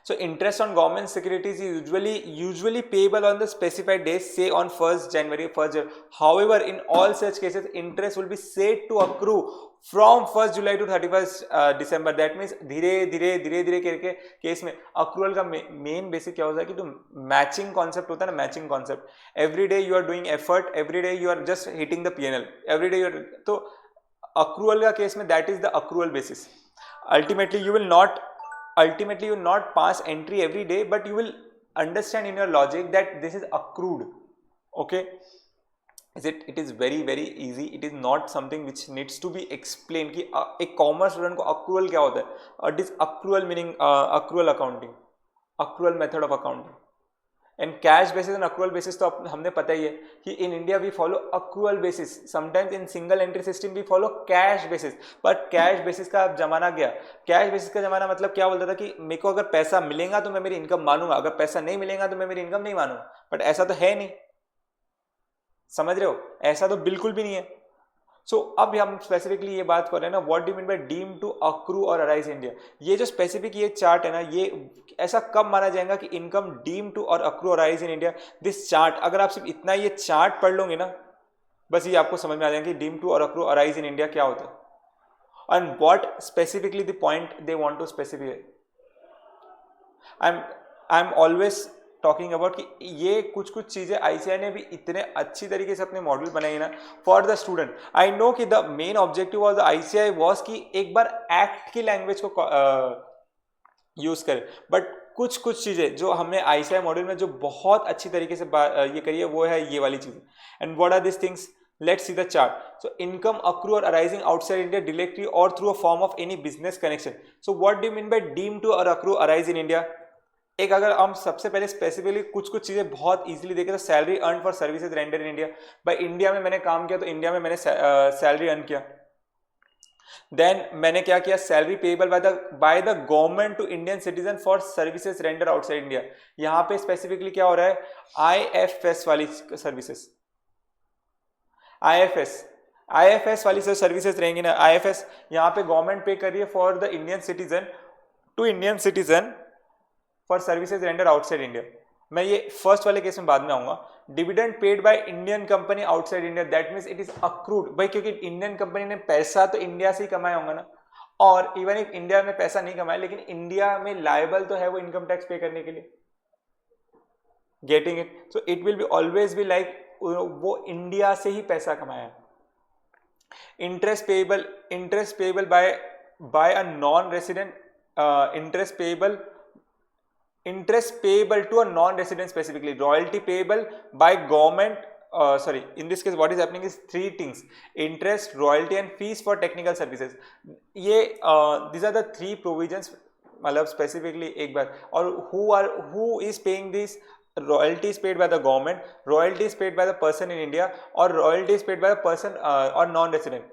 so interest on government securities is usually payable on the specified days, say on 1st January, 1st January. However, in all such cases, interest will be said to accrue from 1st July to 31st December. That means धीरे करके case में accrual का main basic क्या होता है कि तो matching concept होता है ना, matching concept. Every day you are doing effort, every day you are just hitting the PNL, every day you are, तो accrual का केस में that is the accrual basis. Ultimately you will not pass entry every day, but you will understand in your logic that this is accrued. Okay, it is very easy. It is not something which needs to be explained कि एक commerce student को accrual क्या होता है। It is accrual meaning accrual accounting, accrual method of accounting. And cash basis and accrual basis तो हमने पता ही है कि in India we follow accrual basis, sometimes in single entry system we follow cash basis. But cash basis का अब जमाना गया। कैश बेसिस का जमाना मतलब क्या बोलता था कि मेरे को अगर पैसा मिलेगा तो मैं मेरी इनकम मानूंगा, अगर पैसा नहीं मिलेगा तो मैं मेरी इनकम नहीं मानूंगा। बट ऐसा तो है नहीं, समझ रहे हो, ऐसा तो बिल्कुल भी नहीं है। सो अब हम स्पेसिफिकली ये बात कर रहे हैं ना, what do mean by deem to accrue और अराइज इंडिया। ये जो स्पेसिफिक ये चार्ट है ना, ये ऐसा कब माना जाएगा कि income deem to or accrue और arise in India. This chart, अगर आप सिर्फ इतना ये चार्ट पढ़ लोगे ना, बस ये आपको समझ में आ जाएगा कि deem to or accrue arise in India क्या होता है and what specifically the point they want to specify. I am always talking about कि ये कुछ चीजें ICAI ने भी इतने अच्छी तरीके से अपने मॉडल बनाए ना for the student. I know कि the main objective of the ICAI was कि एक बार एक्ट की लैंग्वेज को यूज करे, बट कुछ चीजें जो हमने ICAI मॉडल में जो बहुत अच्छी तरीके से ये करी है वो है ये वाली चीजें। And what are this things, let's see the chart. So income accrue or arising outside India directly or through a form of any business connection. So what do you mean by deem to or accrue arise in India? एक अगर हम सबसे पहले specifically कुछ चीजें बहुत easily देखें तो salary earn for services render in India. भाई इंडिया में मैंने काम किया तो इंडिया में मैंने सैलरी अर्न किया। देन मैंने क्या किया, salary payable by the government to Indian citizen for services render outside India. यहाँ पे स्पेसिफिकली क्या हो रहा है, IFS वाली सर्विसेज, IFS वाली सर्विसेज रहेंगी ना। IFS यहाँ पे गवर्नमेंट पे कर रही है for the Indian citizen to Indian citizen for services render outside India. मैं ये फर्स्ट वाले केस में बाद में आऊंगा। Dividend paid by Indian company outside India, that means it is accrued. भाई क्योंकि इंडियन कंपनी ने पैसा तो इंडिया से ही कमाया होगा ना, और इवन इफ इंडिया में पैसा नहीं कमाया लेकिन इंडिया में लायबल तो है वो इनकम टैक्स पे करने के लिए। Getting it? So it will be always be like वो इंडिया से ही पैसा कमाया। Interest payable by a non resident, interest payable to a non-resident specifically, royalty payable by government, in this case what is happening is three things: interest, royalty and fees for technical services. ये these are the three provisions, मतलब specifically एक बार। और who is paying this? Royalty is paid by the government, royalty is paid by the person in India, और royalty is paid by the person or non-resident।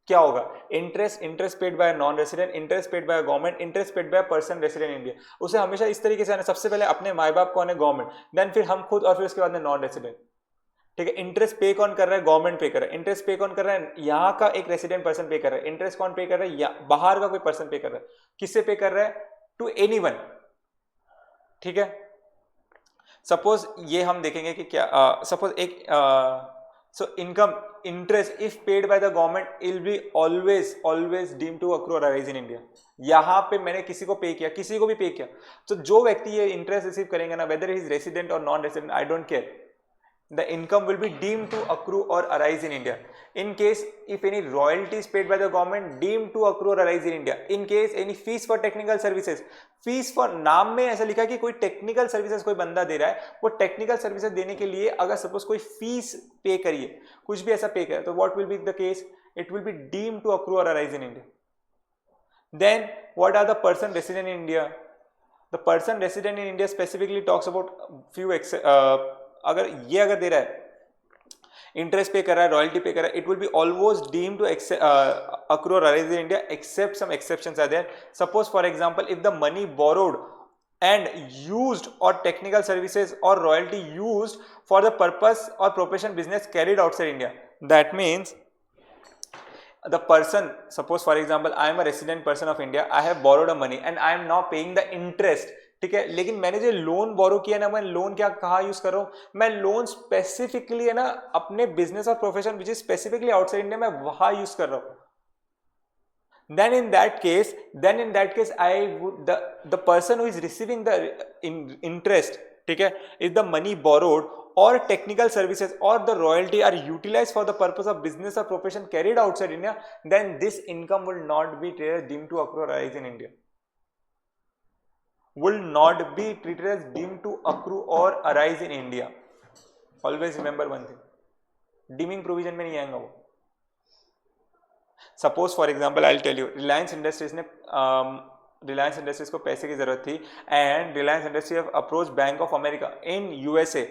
क्या होगा, interest paid by non resident, interest paid by government, interest paid by person resident India. उसे हमेशा इस तरीके से आना, सबसे पहले अपने माई बाप कौन है, गवर्नमेंट, देन फिर हम खुद, और फिर उसके बाद में नॉन रेसिडेंट। ठीक है, इंटरेस्ट पे कौन कर रहा है, गवर्नमेंट पे कर रहा है। इंटरेस्ट पे कौन कर रहा है, यहाँ का एक रेसिडेंट पर्सन पे कर रहा है। इंटरेस्ट कौन पे कर रहा है, बाहर का कोई पर्सन पे कर रहा है। किससे पे कर रहा है, टू एनीवन। ठीक है, सपोज ये हम देखेंगे कि क्या, सपोज एक So income, interest, if paid by the government, will be always deemed to accrue or arise in India. यहाँ पे मैंने किसी को पे किया, किसी को भी पे किया, तो जो व्यक्ति ये इंटरेस्ट रिसीव करेंगे ना, whether he is resident or non-resident, I don't care, the income will be deemed to accrue or arise in India. In case if any royalty is paid by the government, deemed to accrue or arise in India. In case any fees for technical services, fees for, नाम में ऐसा लिखा है कि कोई technical services कोई बंदा दे रहा है, वो टेक्निकल सर्विसेज देने के लिए अगर सपोज कोई फीस पे करिए, कुछ भी ऐसा पे करे, तो what will be the case, it will be deemed to accrue और arise in India. Then what are the person resident in India? The person resident in India specifically talks about few अगर दे रहा है, interest पे कर रहा है, royalty पे कर रहा है, it will be almost deemed to accrue or arise in India, except some exceptions are there. Suppose for example, if the money borrowed and used or technical services or royalty used for the purpose or profession business carried outside India, that means the person, suppose for example I am a resident person of India, I have borrowed a money and I am now paying the interest, ठीक है, लेकिन मैंने जो loan बोरो किया ना, मैं loan क्या कहाँ यूज कर रहा हूँ, मैं लोन स्पेसिफिकली है ना अपने बिजनेस और profession which is specifically outside India, मैं वहां यूज कर रहा हूँ. then in that case I would, the person who is receiving the interest, ठीक है, if the money borrowed or technical services or the royalty are utilized for the purpose of business or profession carried outside India, then this income will not be deemed to accrue or arise in India, will not be treated as deemed to accrue or arise in India. Always remember one thing, deeming provision में नहीं आएगा वो. Suppose for example I'll tell you, Reliance Industries ने Reliance Industries को पैसे की जरूरत थी, and Reliance Industries have approached Bank of America in USA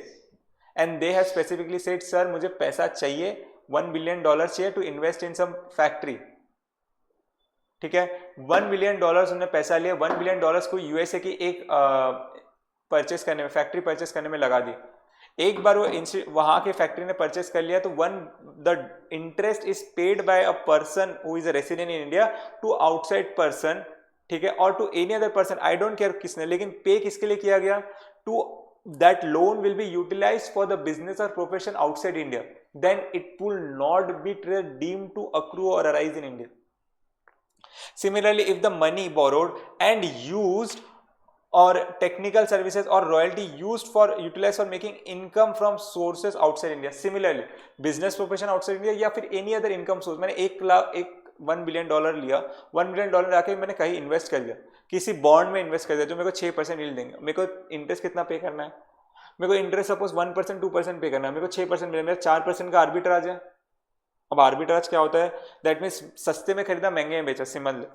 and they have specifically said, sir मुझे पैसा चाहिए, $1 billion चाहिए to invest in some factory. ठीक है, $1 billion उन्होंने पैसा लिया, $1 billion को यूएसए की एक परचेस करने में, फैक्ट्री परचेस करने में लगा दी. एक बार वो वहां के फैक्ट्री ने परचेस कर लिया, तो the interest is paid by a person who is a resident in India to outside person, ठीक है, और to any other person, I don't care किसने, लेकिन पे किसके लिए किया गया, to that loan will be utilized for the business और profession outside India, then it will not be deemed to accrue और arise in India. Similarly, if the money borrowed and used or technical services or royalty used for utilized for making income from sources outside India, similarly business profession outside India या फिर any other income source, मैंने $1 billion लिया, $1 billion आके मैंने कहीं invest कर दिया, किसी बॉन्ड में इन्वेस्ट कर दिया जो मेरे को 6% यील्ड देंगे, मेरे को इंटरेस्ट कितना पे करना है, मेरे को इंटरेस्ट सपोज 1% 2% पे करना है, मेरे को 6% मिले, मेरा 4% का आर्बिट्राज है. अब आर्बिट्राज क्या होता है, दैट मीन्स सस्ते में खरीदा महंगे में बेचा, सिंपल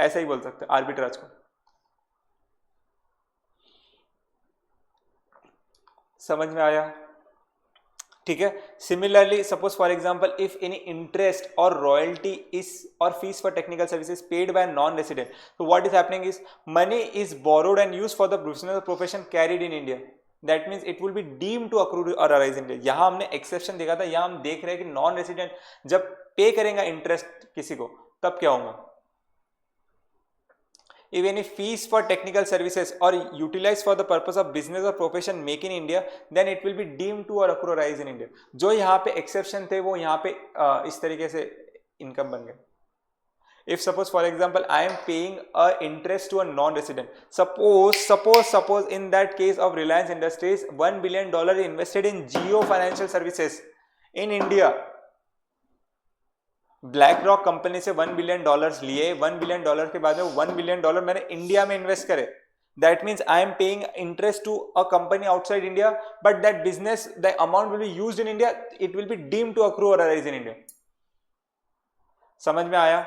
ऐसा ही बोल सकते हैं आर्बिट्राज को. समझ में आया? ठीक है. Similarly suppose for example if any interest और रॉयल्टी इज और fees for technical services paid by non resident, तो what is happening is money is borrowed and used for the professional profession carried in India, that means it will be deemed to accrue और arise in India. यहाँ हमने exception देखा था, यहाँ हम देख रहे हैं कि नॉन रेसिडेंट जब पे करेगा इंटरेस्ट किसी को, तब क्या होगा, if any fees for technical services or utilized for the purpose of business or profession make in India, then it will be deemed to or accrue or arise in India. जो यहाँ पे exception थे वो यहाँ पे इस तरीके से इनकम बन गए. If suppose for example I am paying a interest to a non-resident, suppose in that case of Reliance Industries, $1 billion invested in Jio Financial Services in India. Black rock company से $1 billion लिए, $1 billion के बाद में $1 billion मैंने India में invest करे, that means I am paying interest to a company outside India, but that business the amount will be used in India, it will be deemed to accrue और arise in India. समझ में आया?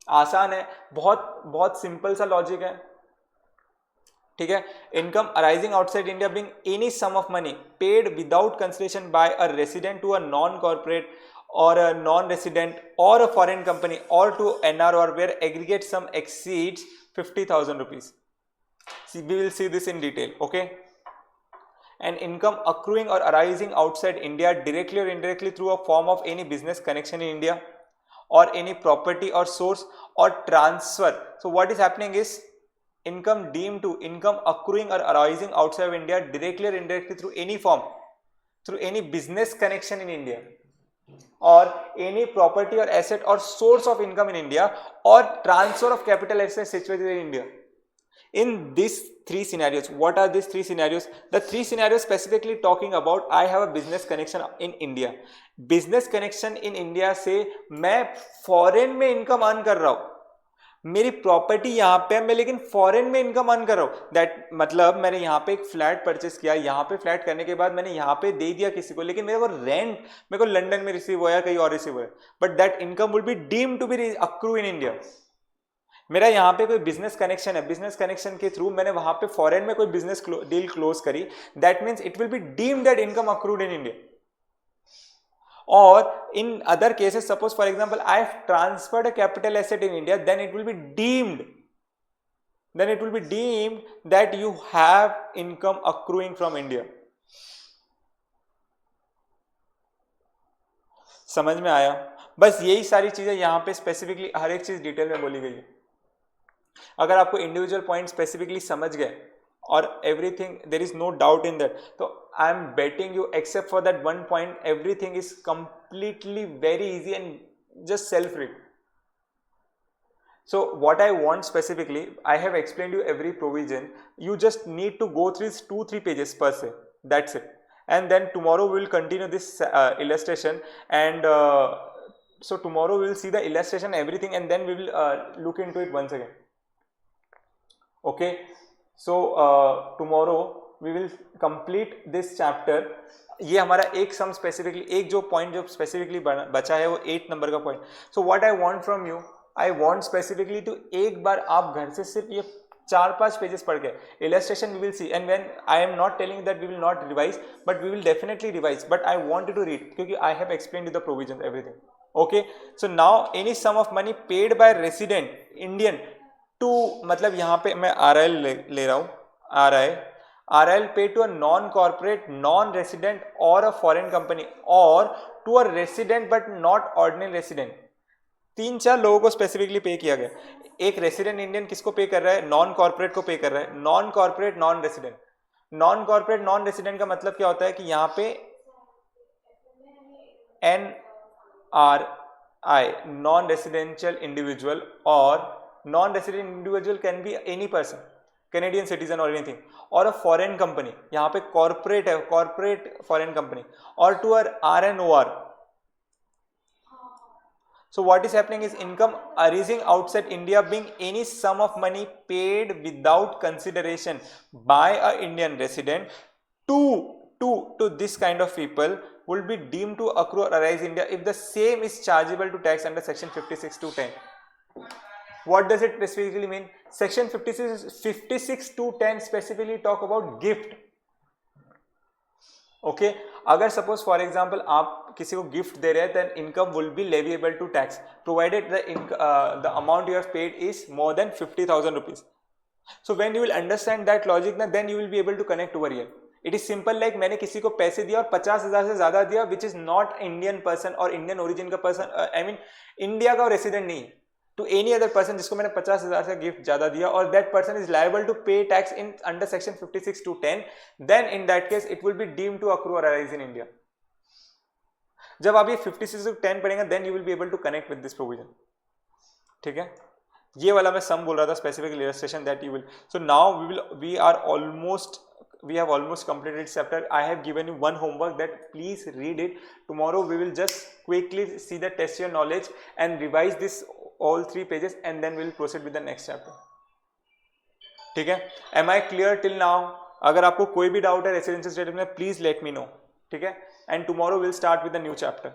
आसान है, बहुत बहुत simple सा logic है. ठीक है. Income arising outside India being any sum of money paid without consideration by a resident to a non corporate or a non-resident or a foreign company or to NR or where aggregate sum exceeds 50,000 rupees. See, we will see this in detail, okay? And income accruing or arising outside India directly or indirectly through a form of any business connection in India or any property or source or transfer. So what is happening is income deemed to income accruing or arising outside of India directly or indirectly through any form. through any business connection in India, or any property or asset or source of income in India, or transfer of capital assets situated in India. In these three scenarios, what are these three scenarios? The three scenarios specifically talking about I have a business connection in India. Business connection in India से मैं foreign में income earn कर रहा हूं, मेरी property यहाँ पे है, मैं लेकिन फॉरेन में इनकम अर्न कर रहा हूँ. दैट मतलब मैंने यहाँ पे एक फ्लैट परचेस किया, यहाँ पे फ्लैट करने के बाद मैंने यहाँ पे दे दिया किसी को, लेकिन मेरे को रेंट मेरे को लंदन में रिसीव हुआ या कहीं और रिसीव हुआ, but that income will be deemed to be accrue in India. मेरा यहाँ पे कोई बिजनेस कनेक्शन है, बिजनेस कनेक्शन के थ्रू मैंने वहां पे फॉरेन में कोई बिजनेस डील क्लोज करी, that means it will be deemed that income accrued in India. Or in other cases, suppose for example I have transferred a capital asset in India, then it will be deemed that you have income accruing from India. समझ में आया? बस यही सारी चीजें यहाँ पे specifically हर एक चीज डिटेल में बोली गई है. अगर आपको इंडिविजुअल पॉइंट स्पेसिफिकली समझ गए और everything there is no doubt in that, so I am betting you except for that one point everything is completely very easy and just self read. So what I want specifically, I have explained you every provision, you just need to go through 2-3 pages per se, that's it. And then tomorrow we will continue this illustration, and so tomorrow we will see the illustration everything, and then we will look into it once again. Okay, so tomorrow we will complete this chapter. ये हमारा एक सम specifically, एक जो point जो specifically बचा है वो 8 number का point. So what I want from you, I want specifically to एक बार आप घर से सिर्फ ये 4-5 पेजेस पढ़ के illustration we will see, and when I am not telling that we will not revise, but we will definitely revise, but I want you to read क्योंकि I have explained you the provisions everything. Okay, so now any sum of money paid by resident Indian to, मतलब यहाँ पे मैं RIL ले रहा हूँ, RIL paid to a non-corporate, non-resident or a foreign company, or to a resident but not ordinary resident. 3-4 लोगों को specifically पे किया गया. एक रेसिडेंट इंडियन किसको पे कर रहा है? नॉन कॉर्पोरेट को पे कर रहा है. Non corporate non resident, non corporate non resident का मतलब क्या होता है कि यहाँ पे NRI, नॉन रेसिडेंशियल इंडिविजुअल, और non-resident individual can be any person, Canadian citizen or anything, or a foreign company, यहाँ पे corporate है, corporate foreign company, or to a RNOR. So what is happening is income arising outside India being any sum of money paid without consideration by a Indian resident to this kind of people will be deemed to accrue or arise India if the same is chargeable to tax under section 56 to 10. What does it specifically mean? Section 56 to 10 specifically talk about gift. Okay, अगर suppose for example आप किसी को gift दे रहे हैं, then income will be leviable to tax provided the amount you have paid is more than 50,000 rupees. So when you will understand that logic, then you will be able to connect over here. It is simple like मैंने किसी को पैसे दिया और 50,000 से ज्यादा दिया, which is not Indian person और Indian origin का person, I mean India का resident नहीं, to any other person जिसको मैंने 50,000 का गिफ्ट ज्यादा दिया, और that person is liable to pay tax in under section 56 to 10, then in that case it will be deemed to accrue or arise in India. जब आप ये 56 to 10 पढ़ेंगे, then you will be able to connect with this provision. ठीक है, ये वाला मैं सम बोल रहा था, specific illustration that you will. So now we have almost completed this chapter. I have given you one homework that please read it. Tomorrow we will just quickly see the test your knowledge and revise this all 3 pages, and then we will proceed with the next chapter. ठीक है, am I clear till now? अगर आपको कोई भी doubt है residential status में, please let me know. ठीक है, and tomorrow will start with the new chapter.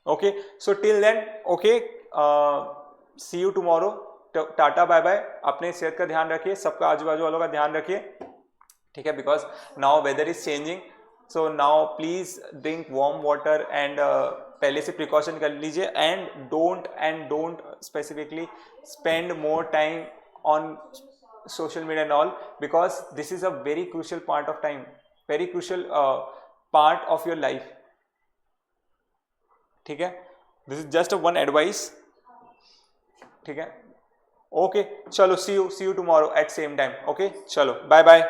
Okay, so till then, okay, see you tomorrow. Tata, bye bye. अपने सेहत का ध्यान रखिए, सबका आजू बाजू वालों का ध्यान रखिए. ठीक है, because now weather is changing, so now please drink warm water, and पहले से प्रिकॉशन कर लीजिए, and don't specifically spend more time on social media and all, because this is a very crucial part of time, very crucial part of your life. ठीक है, this is just a one advice. ठीक है, okay, चलो see you tomorrow at same time. Okay, चलो, bye bye.